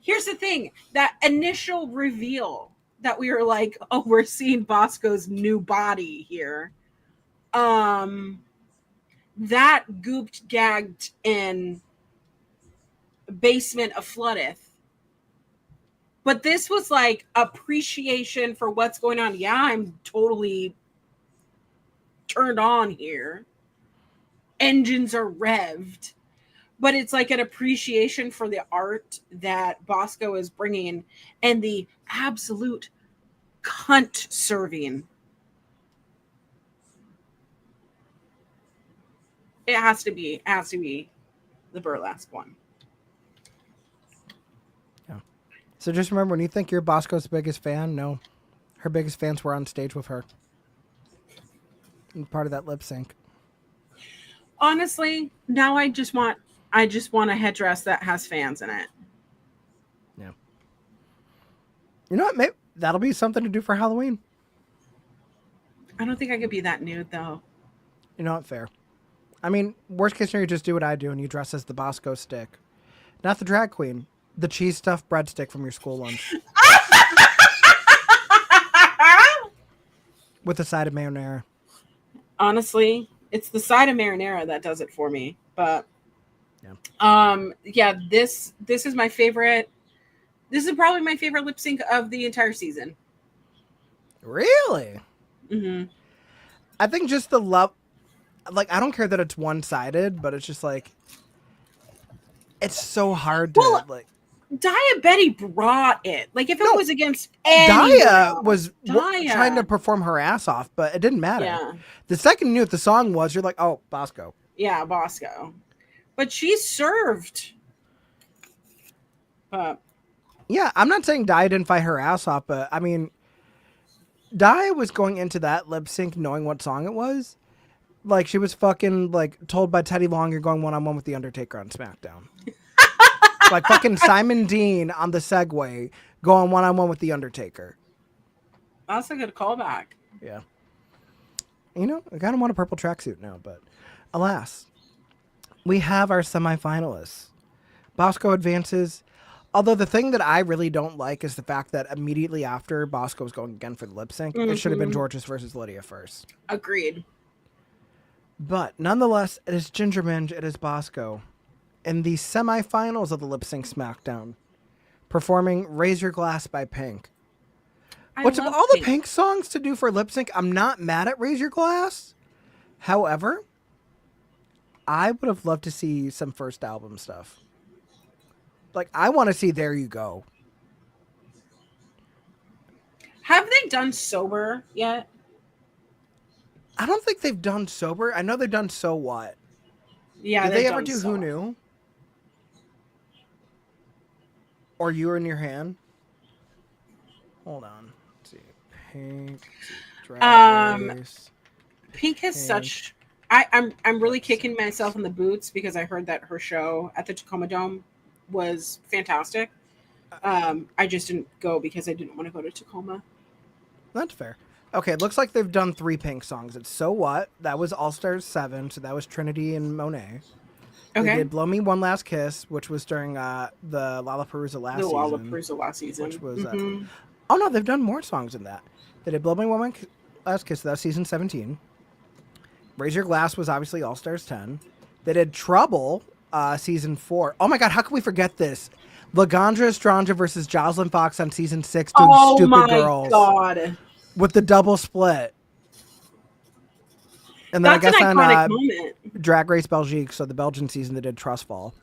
Here's the thing, that initial reveal that we were like, oh, we're seeing Bosco's new body here. That gooped, gagged in basement of Floodeth. But this was like appreciation for what's going on. Yeah, I'm totally turned on here. Engines are revved. But it's like an appreciation for the art that Bosco is bringing and the absolute cunt serving. It has to be the burlesque one. Yeah. So just remember, when you think you're Bosco's biggest fan, no, her biggest fans were on stage with her. And part of that lip sync. Honestly, now I just want a headdress that has fans in it. Yeah. You know what? Maybe that'll be something to do for Halloween. I don't think I could be that nude though. You know what? Fair. I mean, worst case scenario, just do what I do and you dress as the Bosco stick. Not the drag queen. The cheese stuffed breadstick from your school lunch. With a side of marinara. Honestly, it's the side of marinara that does it for me. But this is my favorite. This is probably my favorite lip sync of the entire season. Really? Mm-hmm. I think just the love, like, I don't care that it's one-sided, but it's just like, it's so hard to like. Daya Betty brought it. Like, if it was against anyone, Daya was trying to perform her ass off, but it didn't matter. Yeah. The second you knew what the song was, you're like, oh, Bosco. Yeah, Bosco. But she served. Yeah, I'm not saying Daya didn't fight her ass off, but I mean, Daya was going into that lip sync knowing what song it was. Like, she was fucking, like, told by Teddy Long, you're going one-on-one with The Undertaker on SmackDown. Like, fucking Simon Dean on the Segway going one-on-one with The Undertaker. That's a good callback. Yeah. You know, I kind of want a purple tracksuit now, but alas, we have our semifinalists. Bosco advances. Although the thing that I really don't like is the fact that immediately after Bosco was going again for the lip sync, it should have been Georges versus Lydia first. Agreed. But nonetheless, it is Ginger Minge, it is Bosco in the semifinals of the Lip Sync Smackdown, performing Raise Your Glass by Pink. Which, of all the Pink songs to do for lip sync, I'm not mad at Raise Your Glass. However, I would have loved to see some first album stuff. Like, I want to see There You Go. Have they done Sober yet? I don't think they've done Sober. I know they've done So What. Yeah, Did they ever do Who Knew? Or You Were in Your Hand? Hold on. Let's see. Pink. Drag Race. Pink has such. I'm really kicking myself in the boots because I heard that her show at the Tacoma Dome was fantastic. I just didn't go because I didn't want to go to Tacoma. That's fair. Okay, it looks like they've done 3 Pink songs. It's So What? That was All Stars 7, so that was Trinity and Monet. Okay. They did Blow Me One Last Kiss, which was during the Lollapalooza last season. The Lollapalooza last season. Which was... oh, no, they've done more songs than that. They did Blow Me One Last Kiss, so that was season 17. Raise Your Glass was obviously All Stars 10. They did Trouble, season 4. Oh, my God, how can we forget this? Laganja Estranja versus Jocelyn Fox on season 6 doing Stupid Girls. Oh, my God. With the double split. And then That's I guess an iconic moment. Drag Race Belgique, so the Belgian season, they did Trust Fall.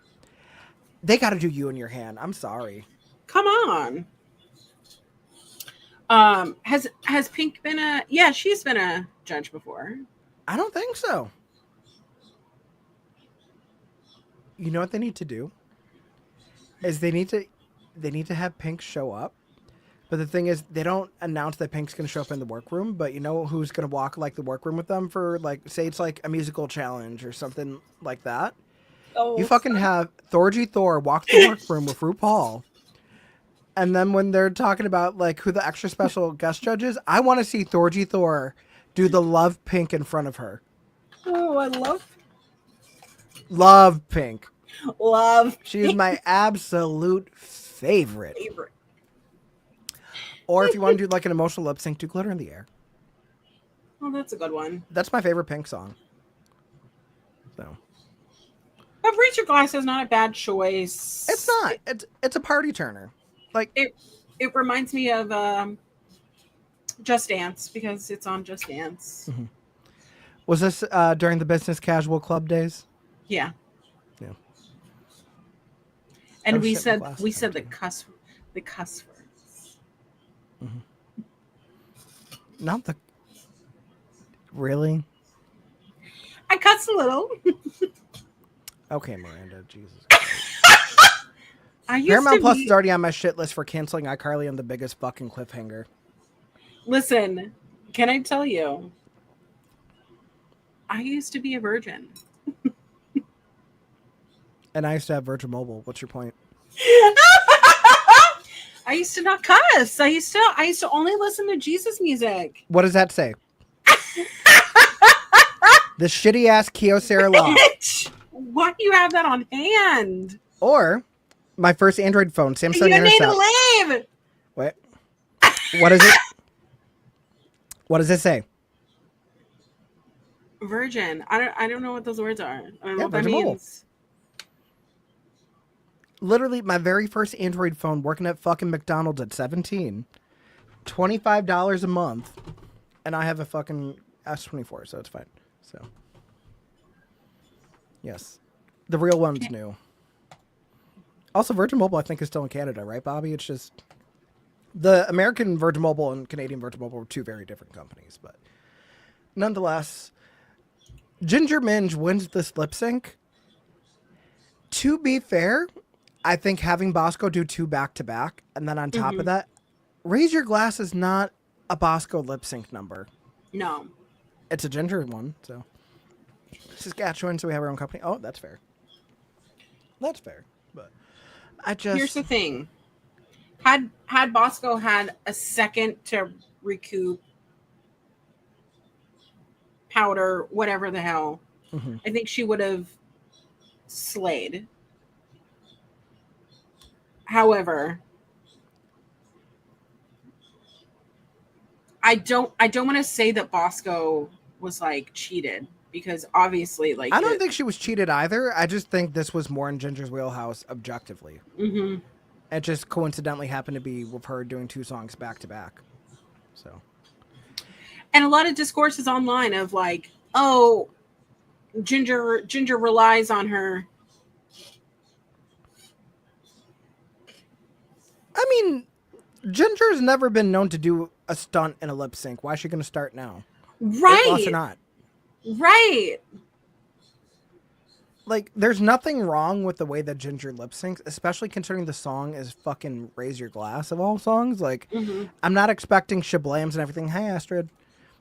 They got to do You in Your Hand. I'm sorry. Come on. Has Pink been a... Yeah, she's been a judge before. I don't think so. You know what they need to do? Is they need to have Pink show up. But the thing is, they don't announce that Pink's going to show up in the workroom, but you know who's going to walk like the workroom with them for, like, say it's like a musical challenge or something like that. Oh, You fucking have Thorgy Thor walk the workroom with RuPaul. And then when they're talking about, like, who the extra special guest judge is, I want to see Thorgy Thor do the love pink in front of her. Oh, I Love pink. love She's my absolute favorite. favorite. Or if you want to do like an emotional lip sync, do Glitter in the Air. Oh, that's a good one. That's my favorite Pink song. So But Raise Your Glass is not a bad choice. it's not. It's a party turner. Like It reminds me of Just Dance because it's on Just Dance. was this during the business casual club days? Yeah. Yeah. And Oh, we shit, my said glasses the empty. cuss words. Not the. Really? I cuss a little. Okay, Miranda. Jesus. I used Paramount to Plus be, is already on my shit list for canceling iCarly on the biggest fucking cliffhanger. listen, can I tell you? I used to be a virgin. And I used to have Virgin Mobile. What's your point? I used to not cuss. I used to only listen to Jesus music. What does that say? The shitty ass Kyocera law. Bitch, why do you have that on hand? Or my first Android phone, Samsung You need to Intercept. leave. Wait. What is it? What does it say? Virgin. I don't know what those words are. I don't know Yeah, what that Virgin Mobile. means. Literally, my very first Android phone working at fucking McDonald's at 17. $25 a month. And I have a fucking S24, so it's fine. So, yes. The real one's new. Also, Virgin Mobile, I think, is still in Canada, right, Bobby? It's just... The American Virgin Mobile and Canadian Virgin Mobile were two very different companies, but... Nonetheless, Ginger Minge wins this lip sync. To be fair, I think having Bosco do two back-to-back, and then on top of that, Raise Your Glass is not a Bosco lip sync number. No. It's a Ginger one, so... Saskatchewan, so we have our own company. Oh, that's fair. That's fair, but... I just... Here's the thing. Had Bosco had a second to recoup powder, whatever the hell, I think she would have slayed. However, I don't want to say that Bosco was like cheated because obviously like I don't think she was cheated either. I just think this was more in Ginger's wheelhouse objectively. Mhm. It just coincidentally happened to be with her doing two songs back to back. So And a lot of discourses online of like, oh, Ginger relies on her. I mean, Ginger's never been known to do a stunt in a lip sync. Why is she going to start now? Weight loss or Right. not? Right. Like, there's nothing wrong with the way that Ginger lip syncs, especially considering the song is fucking Raise Your Glass of all songs. Like, I'm not expecting shablams and everything. Hey, Astrid.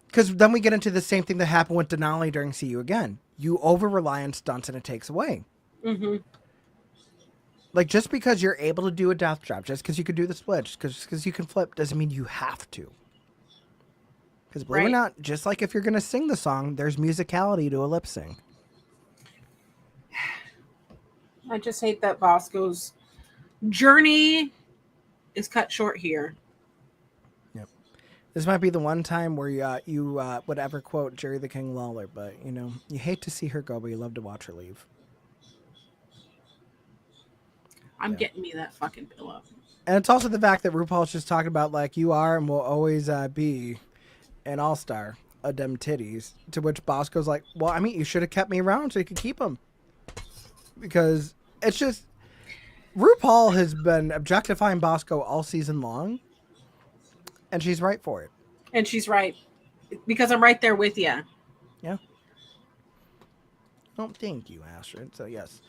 Because then we get into the same thing that happened with Denali during See You Again. You over-rely on stunts and it takes away. Like, just because you're able to do a death drop, just because you can do the split, just because you can flip, doesn't mean you have to. Because believe it or Right. not, just like if you're going to sing the song, there's musicality to a lip sync. I just hate that Bosco's journey is cut short here. Yep. This might be the one time where you would ever quote Jerry the King Lawler, but, you know, you hate to see her go, but you love to watch her leave. I'm getting me that fucking pillow. And it's also the fact that RuPaul's just talking about, like, you are and will always be an all-star of them titties. To which Bosco's like, well, I mean, you should have kept me around so you could keep them. Because it's just... RuPaul has been objectifying Bosco all season long. And she's right for it. And she's right. Because I'm right there with you. Yeah. Oh, thank you, Astrid. So, yes.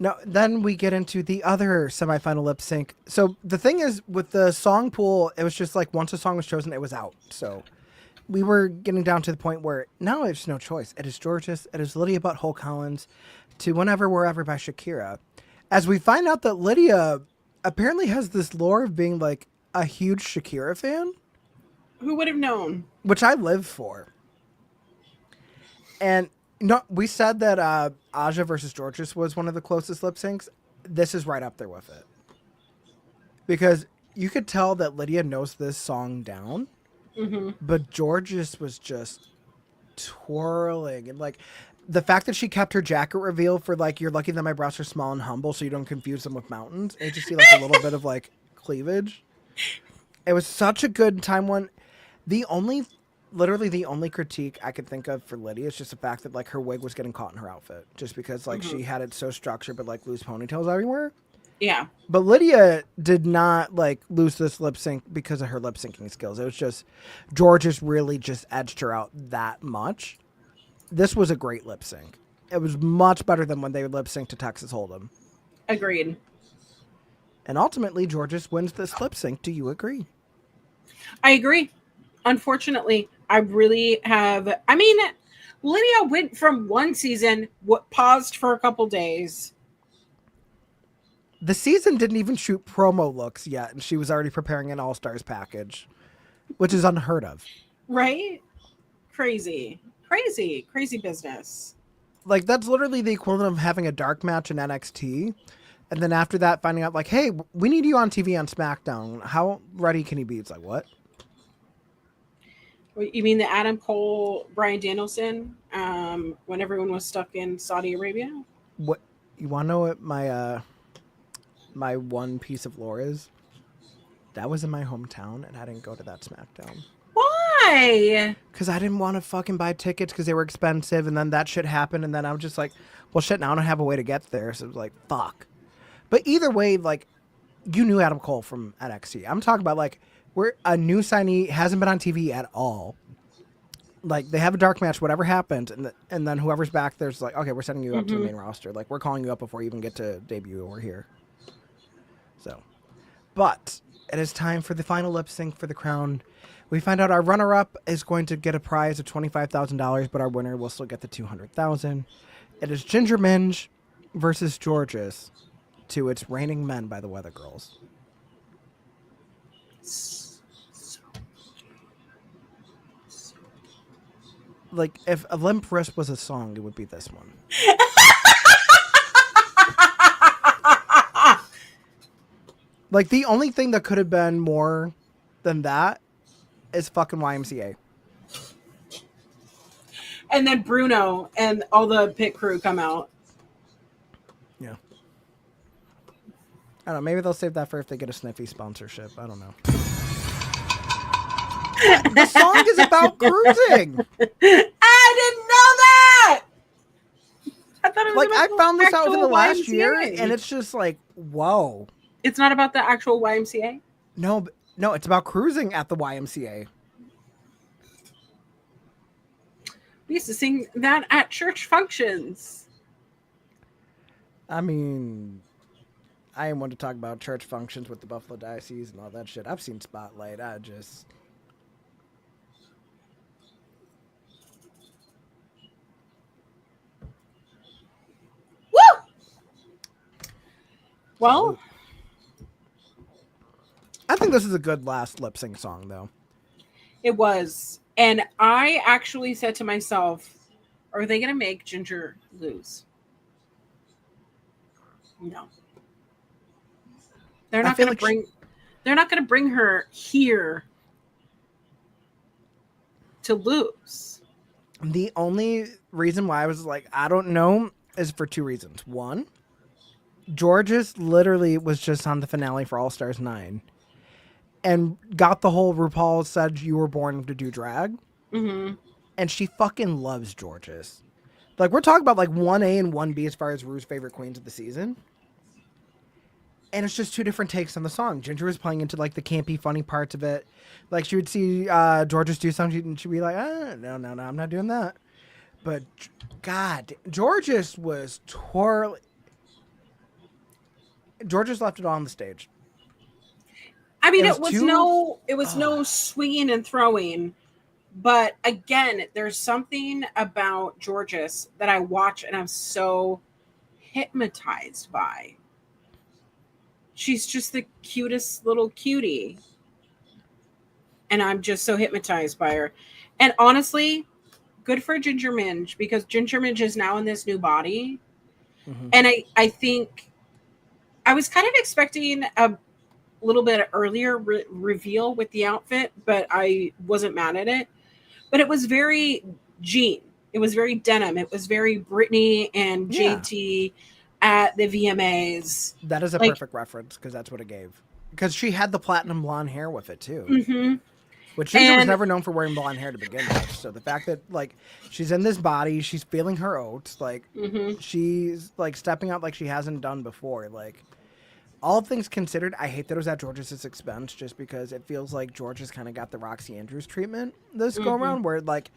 Now, then we get into the other semifinal lip sync. So, the thing is, with the song pool, it was just like once a song was chosen, it was out. So, we were getting down to the point where now there's no choice. It is Georges, it is Lydia Butthole Collins, to Whenever, Wherever by Shakira. As we find out that Lydia apparently has this lore of being like a huge Shakira fan, Who would have known? which I live for. And no, we said that Aja versus Georges was one of the closest lip syncs. This is right up there with it. Because you could tell that Lydia knows this song down, but Georges was just twirling. And like the fact that she kept her jacket reveal for like, you're lucky that my breasts are small and humble so you don't confuse them with mountains. And you just see like a little bit of like cleavage. It was such a good time one. Literally the only critique I could think of for Lydia is just the fact that like her wig was getting caught in her outfit, just because like she had it so structured but like loose ponytails everywhere. Yeah. But Lydia did not like lose this lip sync because of her lip syncing skills. It was just Georges really just edged her out that much. This was a great lip sync. It was much better than when they lip synced to Texas Hold'em. Agreed. And ultimately Georges wins this lip sync. Do you agree? I agree. Unfortunately, I really have. I mean, Lydia went from one season, paused for a couple days. The season didn't even shoot promo looks yet, and she was already preparing an All-Stars package, which is unheard of. Right? Crazy business. Like, that's literally the equivalent of having a dark match in NXT, and then after that finding out, like, hey, we need you on TV on SmackDown. How ready can you be? It's like, what? You mean the Adam Cole, Bryan Danielson, when everyone was stuck in Saudi Arabia? What you want to know? What my one piece of lore is? That was in my hometown, and I didn't go to that SmackDown. Why? Because I didn't want to fucking buy tickets because they were expensive, and then that shit happened, and then I was just like, well, shit, now I don't have a way to get there, so it was like, fuck. But either way, like, you knew Adam Cole from NXT. I'm talking about, like, we're a new signee, hasn't been on TV at all. Like, they have a dark match, whatever happened, and then whoever's back there's like, okay, we're sending you up to the main roster. Like, we're calling you up before you even get to debut over here. So, but it is time for the final lip sync for the crown. We find out our runner-up is going to get a prize of $25,000, but our winner will still get the $200,000. It is Ginger Minge versus Georges to its Reigning Men by the Weather Girls. Like, if a Limp Wrist was a song, it would be this one. Like, the only thing that could have been more than that is fucking YMCA. And then Bruno and all the pit crew come out. Yeah. I don't know. Maybe they'll save that for if they get a Sniffy sponsorship. I don't know. The song is about cruising. I didn't know that. I thought it was Like, about I found this out actual within the last YMCA. year, and it's just like, whoa. It's not about the actual YMCA? No, it's about cruising at the YMCA. We used to sing that at church functions. I mean, I am one to talk about church functions with the Buffalo Diocese and all that shit. I've seen Spotlight. Woo! Well, I think this is a good last lip sync song, though. it was. And I actually said to myself, are they going to make Ginger lose? No. They're not going to bring her here to lose. The only reason why I was like, I don't know, is for two reasons. One, Georges literally was just on the finale for All Stars 9 and got the whole RuPaul's said you were born to do drag. Mm-hmm. And she fucking loves Georges. Like, we're talking about like 1A and 1B as far as Ru's favorite queens of the season. And it's just two different takes on the song. Ginger was playing into like the campy, funny parts of it. Like, she would see Georges do something and she'd be like, no, I'm not doing that. But God, Georges was twirling. Georges left it on the stage. I mean, it was no swinging and throwing, but again, there's something about Georges that I watch and I'm so hypnotized by. She's just the cutest little cutie, and I'm just so hypnotized by her. And honestly, good for Ginger Minj, because Ginger Minj is now in this new body. Mhm. And I think I was kind of expecting a little bit earlier reveal with the outfit, but I wasn't mad at it. But it was very Jean. It was very denim. It was very Britney and Yeah. JT at the VMAs. That is a Like, perfect reference because that's what it gave. Because she had the platinum blonde hair with it too. mm-hmm. Which Ginger was And- never known for wearing blonde hair to begin with. So the fact that like she's in this body, she's feeling her oats, like Mm-hmm. she's like stepping out like she hasn't done before. Like all things considered, I hate that it was at George's expense just because it feels like George has kind of got the Roxy Andrews treatment this go around, where like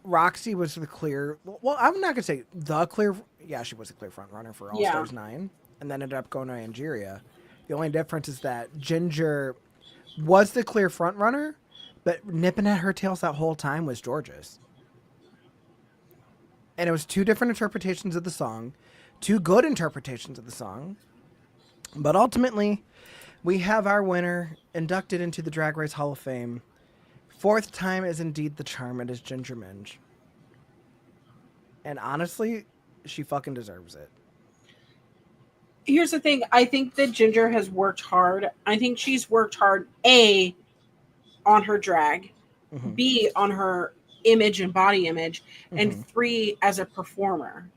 Roxy was the clear. Well, I'm not gonna say the clear. Yeah, she was a clear front runner for All Yeah. Stars 9, and then ended up going to Angeria. The only difference is that Ginger was the clear front runner, but nipping at her tails that whole time was George's. And it was two different interpretations of the song, two good interpretations of the song. But ultimately, we have our winner inducted into the Drag Race Hall of Fame. Fourth time is indeed the charm. It is Ginger Minj. And honestly, she fucking deserves it. Here's the thing. I think that Ginger has worked hard. I think she's worked hard, A, on her drag, Mhm. B, on her image and body image, and Mhm. 3, as a performer.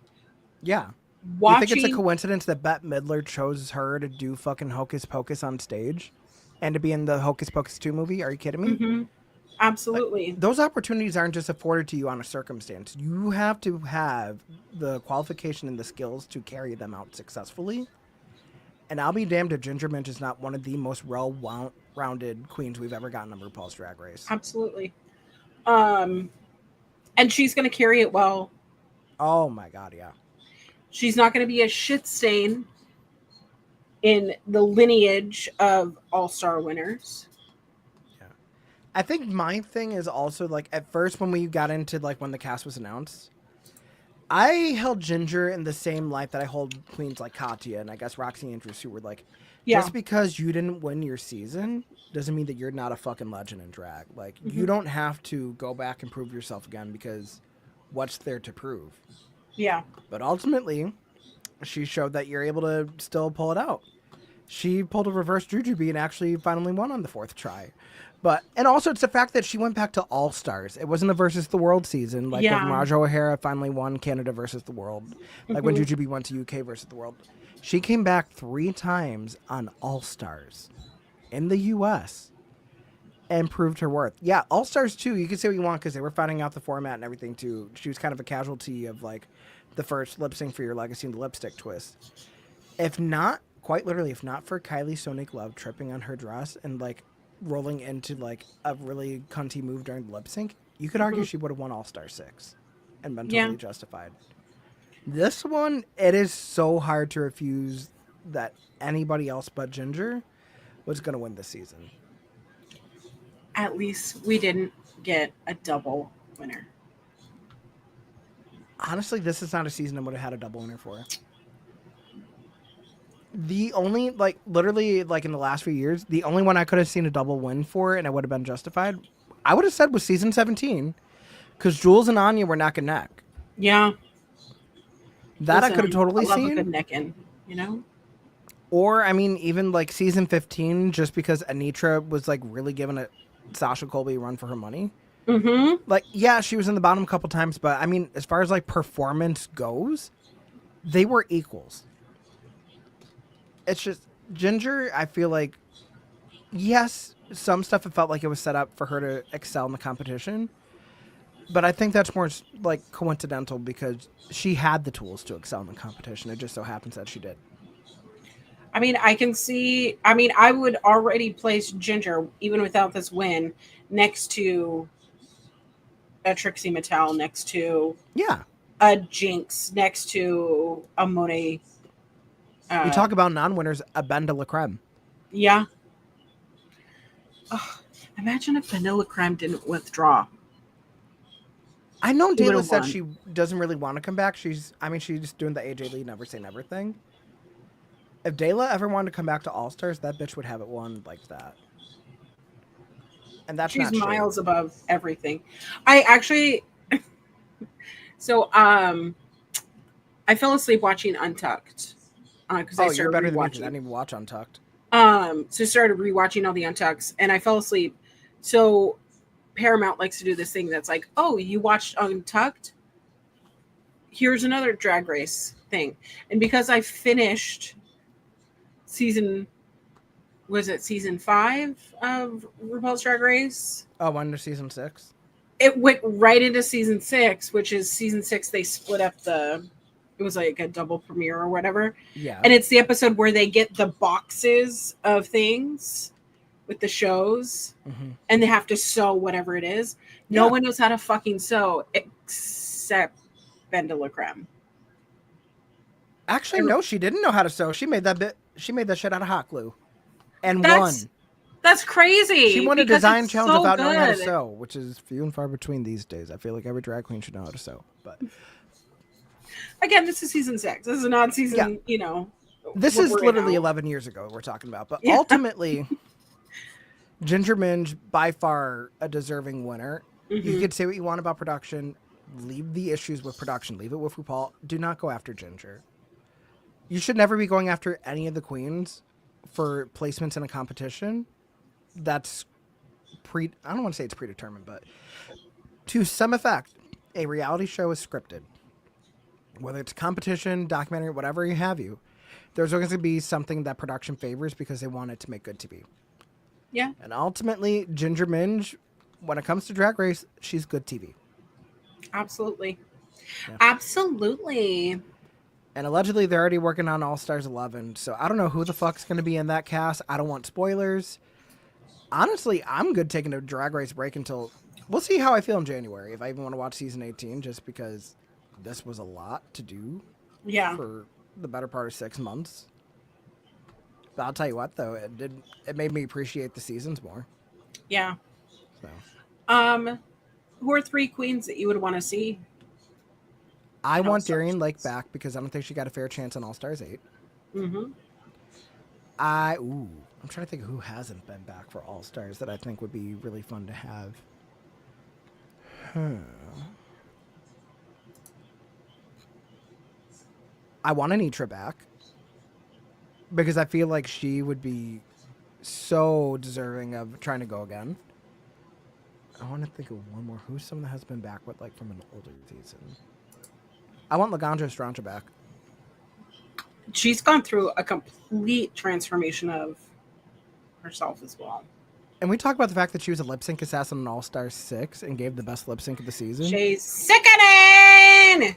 Yeah. Watching, You think it's a coincidence that Bette Midler chose her to do fucking Hocus Pocus on stage and to be in the Hocus Pocus 2 movie? Are you kidding me? Mhm. Absolutely. Those opportunities aren't just afforded to you on a circumstance. You have to have the qualification and the skills to carry them out successfully. And I'll be damned if Ginger Minj is not one of the most well-rounded queens we've ever gotten on RuPaul's Drag Race. Absolutely. And she's going to carry it well. Oh my god, yeah. She's not going to be a shit stain in the lineage of all-star winners. I think my thing is also like at first when we got into like when the cast was announced, I held Ginger in the same light that I hold queens like Katya and I guess Roxy Andrews, who were like, Yeah. just because you didn't win your season doesn't mean that you're not a fucking legend in drag. Like you don't have to go back and prove yourself again because what's there to prove? Yeah. But ultimately, she showed that you're able to still pull it out. She pulled a reverse Jujubee and actually finally won on the 4th try. And also it's the fact that she went back to All Stars. It wasn't a versus the world season. Like Yeah. when Raja O'Hara finally won Canada versus the world. Like when Jujubee went to UK versus the world. She came back 3 times on All Stars in the US and proved her worth. Yeah, All Stars 2, you can say what you want because they were finding out the format and everything too. She was kind of a casualty of like the first lip sync for Your Legacy and the lipstick twist. If not, quite literally, if not for Kylie Sonic Love tripping on her dress and like rolling into like a really cunty move during the lip sync, you could argue she would have won All Star 6 and been totally Yeah. justified. This one, it is so hard to refuse that anybody else but Ginger was going to win this season. At least we didn't get a double winner. Honestly, this is not a season I would have had a double winner for. The only, like, literally, like, in the last few years, the only one I could have seen a double win for and I would have been justified, I would have said was season 17. Because Jules and Anya were neck and neck. Yeah. That I Listen, could have totally I love seen. a good neck in, you know? Or, I mean, even, like, season 15, just because Anitra was, like, really giving it Sasha Colby a run for her money. Mm-hmm. Like, yeah, she was in the bottom a couple times, but, I mean, as far as, like, performance goes, they were equals. It's just, Ginger, I feel like, yes, some stuff it felt like it was set up for her to excel in the competition. But I think that's more, like, coincidental because she had the tools to excel in the competition. It just so happens that she did. I mean, I can see. I mean, I would already place Ginger, even without this win, next to a Trixie Mattel, next to Yeah. a Jinx, next to a Monet. You talk about non-winners, a Ben de la Creme. Yeah. Ugh, imagine if Vanilla Creme didn't withdraw. I know She Dayla would've said won. she doesn't really want to come back. She's doing the AJ Lee Never Say Never thing. If Dayla ever wanted to come back to All Stars, that bitch would have it won like that. And that's She's not miles above everything. I actually, So, I fell asleep watching Untucked because I Oh, you're started better than me 'cause I rewatching. didn't even watch Untucked. So I started rewatching all the Untucks, and I fell asleep. So Paramount likes to do this thing that's like, oh, you watched Untucked? Here's another Drag Race thing. And because I finished season 5 of RuPaul's Drag Race? Oh, under season 6. It went right into season 6, which is season 6. They split up it was like a double premiere or whatever. Yeah. And it's the episode where they get the boxes of things with the shows and they have to sew whatever it is. No one knows how to fucking sew except Bendela Creme. Actually, no, she didn't know how to sew. She made that shit out of hot glue, and That's- won. That's crazy. She won a because design it's challenge so without knowing how to good. sew, which is few and far between these days. I feel like every drag queen should know how to sew. But Again, this is season 6. This is not season, this what is we're in literally now. 11 years ago we're talking about. But Yeah. ultimately, Ginger Minge, by far a deserving winner. You could say what you want about production. Leave the issues with production. Leave it with RuPaul. Do not go after Ginger. You should never be going after any of the queens for placements in a competition. That's I don't want to say it's predetermined, but to some effect, a reality show is scripted. Whether it's a competition, documentary, whatever you have there's always going to be something that production favors because they want it to make good TV. Yeah. And ultimately, Ginger Minge, when it comes to Drag Race, she's good TV. Absolutely. Yeah. Absolutely. And allegedly, they're already working on All Stars 11. So I don't know who the fuck's going to be in that cast. I don't want spoilers. Honestly, I'm good taking a Drag Race break until... We'll see how I feel in January, if I even want to watch season 18, just because this was a lot to do Yeah. for the better part of 6 months. But I'll tell you what, though, it made me appreciate the seasons more. Yeah. So Who are 3 queens that you would want to see? I want All-Stars. Darian Lake back because I don't think she got a fair chance on All Stars 8. Mm-hmm. I'm trying to think of who hasn't been back for All Stars that I think would be really fun to have. I want Anitra back because I feel like she would be so deserving of trying to go again. I want to think of one more. Who's someone that has been back, but like from an older season? I want Laganja Estranja back. She's gone through a complete transformation of herself as well. And we talk about the fact that she was a lip sync assassin on All Stars 6 and gave the best lip sync of the season. She's sickening!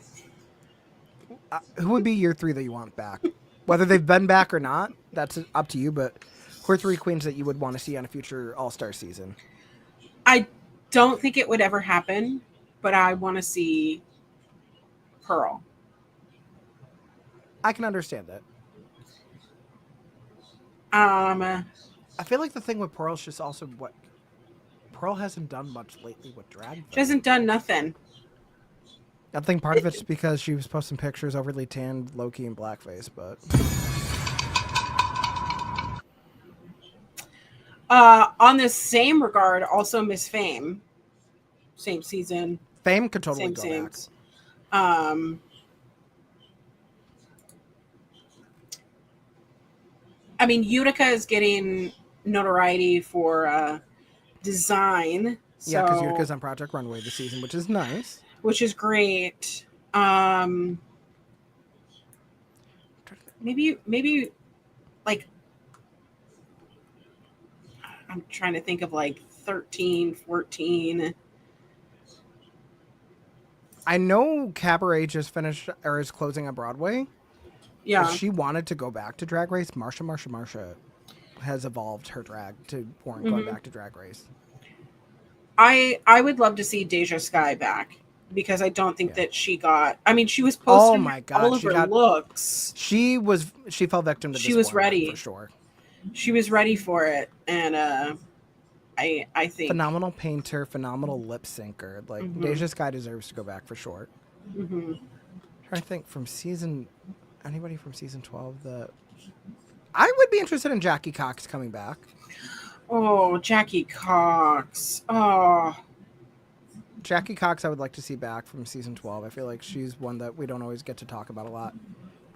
Who would be your 3 that you want back? Whether they've been back or not, that's up to you. But who are 3 queens that you would want to see on a future All Star season? I don't think it would ever happen, but I want to see Pearl. I can understand that. I feel like the thing with Pearl's just also what Pearl hasn't done much lately with drag. She hasn't done nothing. I think part of it's because she was posting pictures overly tanned, low-key, and blackface, but... On the same regard, also Miss Fame. Same season. Fame could totally go back. I mean, Utica is getting notoriety for design. Yeah, because so- Utica's on Project Runway this season, which is nice. which is great. Maybe like I'm trying to think of like 13, 14. I know Cabaret just finished or is closing on Broadway. Yeah. If she wanted to go back to Drag Race, Marsha has evolved her drag to warrant going back to Drag Race. I would love to see Deja Sky back because I don't think that she got. I mean, she was posting Oh my God, all of she her got- looks. She fell victim to this. She was format, ready. for sure. She was ready for it, and I think Phenomenal painter, phenomenal lip syncer. Like Deja Sky deserves to go back for sure. Mm-hmm. Trying to think from anybody from season 12 that I would be interested in Jackie Cox coming back. Oh, Jackie Cox. Oh, Jackie Cox, I would like to see back from season 12. I feel like she's one that we don't always get to talk about a lot.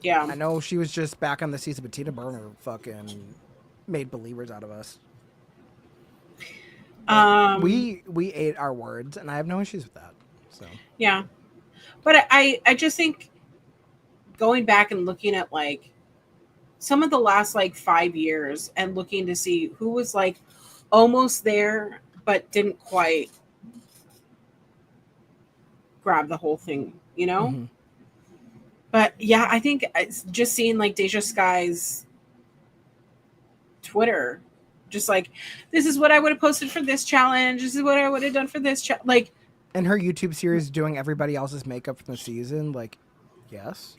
Yeah. I know she was just back on the season, but Tina Burner fucking made believers out of us. We ate our words, and I have no issues with that. So Yeah. But I just think going back and looking at like some of the last like 5 years and looking to see who was like almost there but didn't quite grab the whole thing, you know? Mhm. But yeah, I think it's just seeing like Deja Sky's Twitter, just like, this is what I would have posted for this challenge. This is what I would have done for this like. And her YouTube series doing everybody else's makeup from the season, like, yes.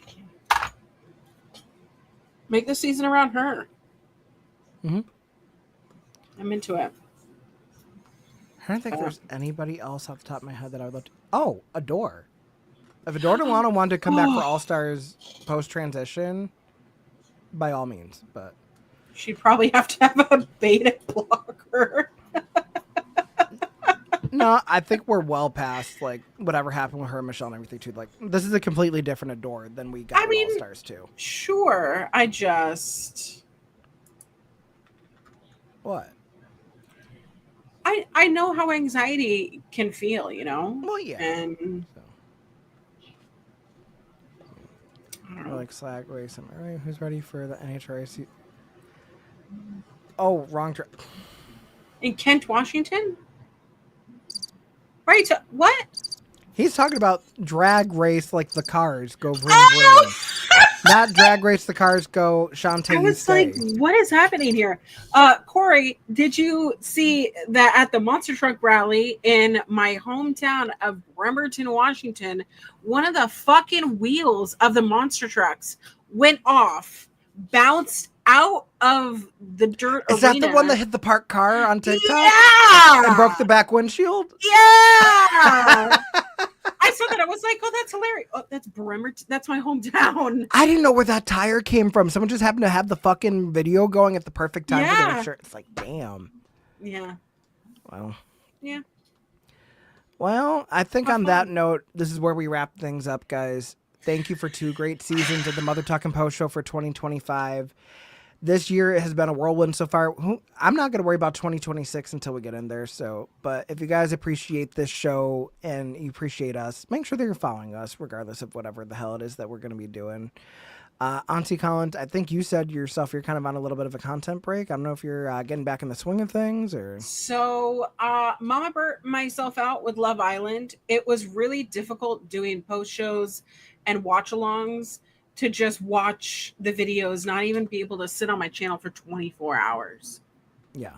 Make the season around her. Mhm. I'm into it. I don't think there's anybody else off the top of my head that I would love to. Oh, Adore. If Adore Delano wanted to come back for All Stars post transition, by all means. But She'd probably have to have a beta blocker. no, I think we're well past like whatever happened with her and Michelle and everything too. Like this is a completely different Adore than we got I mean, All Stars too. Sure. I just What? I know how anxiety can feel, you know? Well, yeah. And So. I don't Or know. like Slag Race. Am I right? Who's ready for the NHRA? Oh, wrong track. In Kent, Washington? Right. What? He's talking about drag race like the cars go vroom Oh! vroom. Not drag race the cars go Shantae I you was stay. like, what is happening here? Corey, did you see that at the Monster Truck Rally in my hometown of Bremerton, Washington, one of the fucking wheels of the monster trucks went off, bounced out of the dirt Is arena. that the one that hit the parked car on TikTok? Yeah! And broke the back windshield? Yeah! I saw that. I was like, oh, that's hilarious. Oh, that's Bremerton. That's my hometown. I didn't know where that tire came from. Someone just happened to have the fucking video going at the perfect time for Yeah. their shirt. It's like, damn. Yeah. Well. Yeah. Well, I think Have on that fun. note, this is where we wrap things up, guys. Thank you for 2 great seasons of the Mother Talking Post Show for 2025. This year has been a whirlwind so far. I'm not going to worry about 2026 until we get in there. So, but if you guys appreciate this show and you appreciate us, make sure that you're following us, regardless of whatever the hell it is that we're going to be doing. Auntie Collins, I think you said yourself you're kind of on a little bit of a content break. I don't know if you're getting back in the swing of things or. So, Mama burnt myself out with Love Island. It was really difficult doing post shows and watch alongs to just watch the videos, not even be able to sit on my channel for 24 hours. Yeah.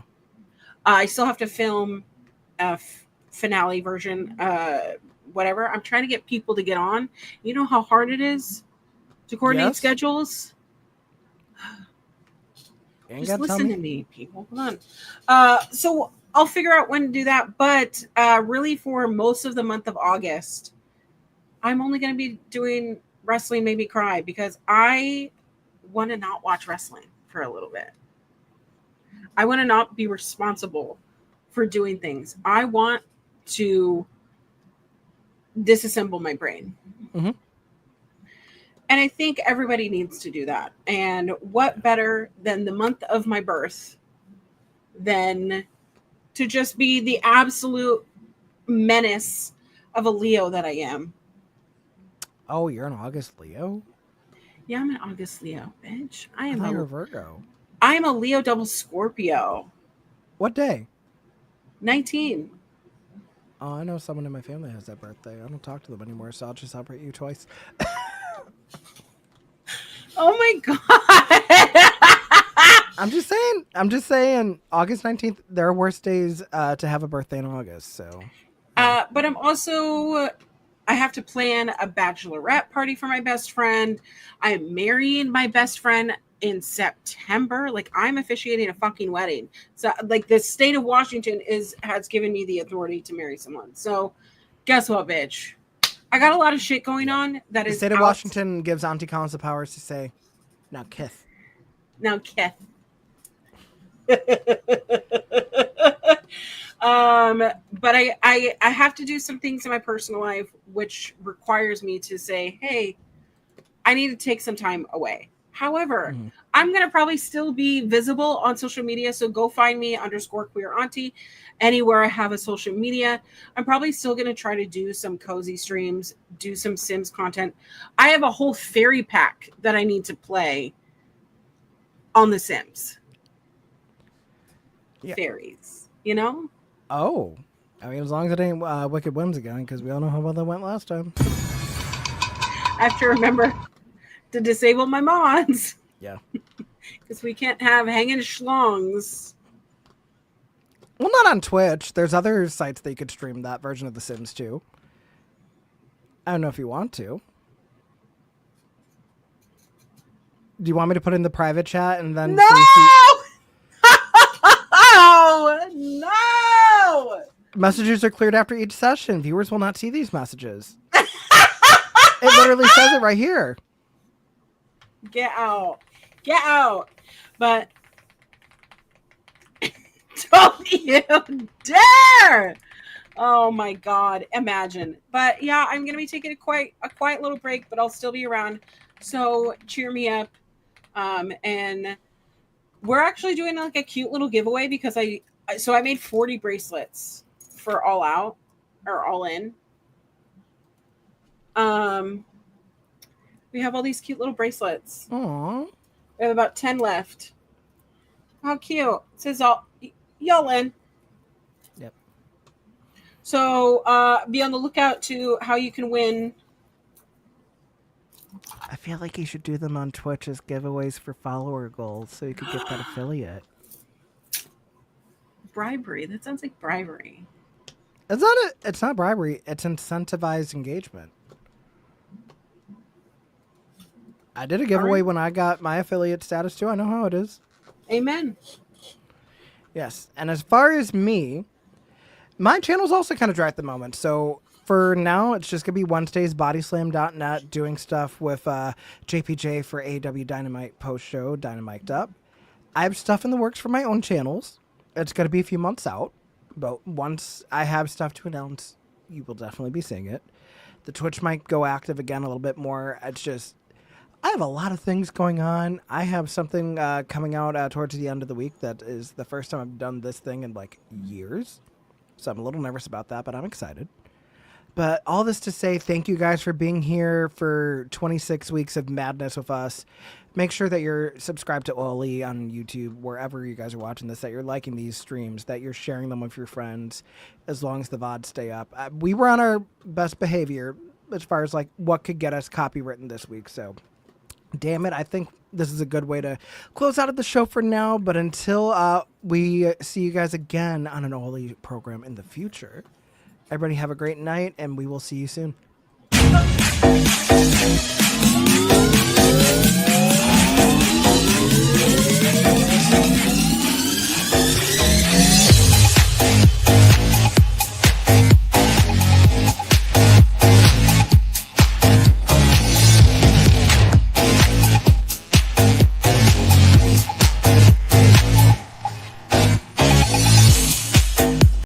I still have to film a finale version, whatever. I'm trying to get people to get on. You know how hard it is to coordinate Yes. schedules? You ain't Just gotta tell listen to me, people. Hold on. So I'll figure out when to do that. But really, for most of the month of August, I'm only going to be doing Wrestling Made Me Cry because I want to not watch wrestling for a little bit. I want to not be responsible for doing things. I want to disassemble my brain. Mhm. And I think everybody needs to do that. And what better than the month of my birth than to just be the absolute menace of a Leo that I am. Oh, you're an August Leo? Yeah, I'm an August Leo, bitch. I I am thought you were a Virgo. Leo double Scorpio. What day? 19. Oh, I know someone in my family has that birthday. I don't talk to them anymore, so I'll just celebrate you twice. Oh my god. I'm just saying, August 19th, there are worse days to have a birthday in August, so. But I'm also, I have to plan a bachelorette party for my best friend. I am marrying my best friend in September. Like, I'm officiating a fucking wedding. So, like, the state of Washington has given me the authority to marry someone. So, guess what, bitch? I got a lot of shit going on that The is state of out- Washington gives Auntie Collins the powers to say, now Kith. Now, Keth. But I have to do some things in my personal life which requires me to say, hey, I need to take some time away. However, I'm going to probably still be visible on social media. So go find me _queer auntie anywhere I have a social media. I'm probably still going to try to do some cozy streams, do some Sims content. I have a whole fairy pack that I need to play on The Sims. Yeah. Fairies, you know? Oh. I mean, as long as it ain't Wicked Whims again, because we all know how well that went last time. I have to remember to disable my mods. Yeah. Because we can't have hanging schlongs. Well, not on Twitch. There's other sites that you could stream that version of The Sims to. I don't know if you want to. Do you want me to put in the private chat and then... No! Oh, no! Messages are cleared after each session. Viewers will not see these messages. It literally says it right here. Get out. Get out. But don't you dare. Oh my God. Imagine. But yeah, I'm going to be taking a quiet little break, but I'll still be around. So cheer me up. And we're actually doing like a cute little giveaway because I made 40 bracelets for All Out or All In. We have all these cute little bracelets. Aww. We have about 10 left. How cute. It says y'all in. Yep. So be on the lookout to how you can win. I feel like you should do them on Twitch as giveaways for follower goals so you could get that affiliate. Bribery. That sounds like bribery. It's not bribery. It's incentivized engagement. I did a giveaway when I got my affiliate status too. I know how it is. Amen. Yes. And as far as me, my channel's also kind of dry at the moment. So for now, it's just going to be WednesdaysBodyslam.net doing stuff with JPJ for AW Dynamite post show, Dynamiked Up. I have stuff in the works for my own channels. It's going to be a few months out. But once I have stuff to announce, you will definitely be seeing it. The Twitch might go active again a little bit more. It's just, I have a lot of things going on. I have something coming out towards the end of the week that is the first time I've done this thing in like years. So I'm a little nervous about that, but I'm excited. But all this to say, thank you guys for being here for 26 weeks of madness with us. Make sure that you're subscribed to Oli on YouTube, wherever you guys are watching this, that you're liking these streams, that you're sharing them with your friends, as long as the VODs stay up. We were on our best behavior as far as like what could get us copywritten this week. So, damn it, I think this is a good way to close out of the show for now. But until we see you guys again on an Oli program in the future, everybody have a great night, and we will see you soon.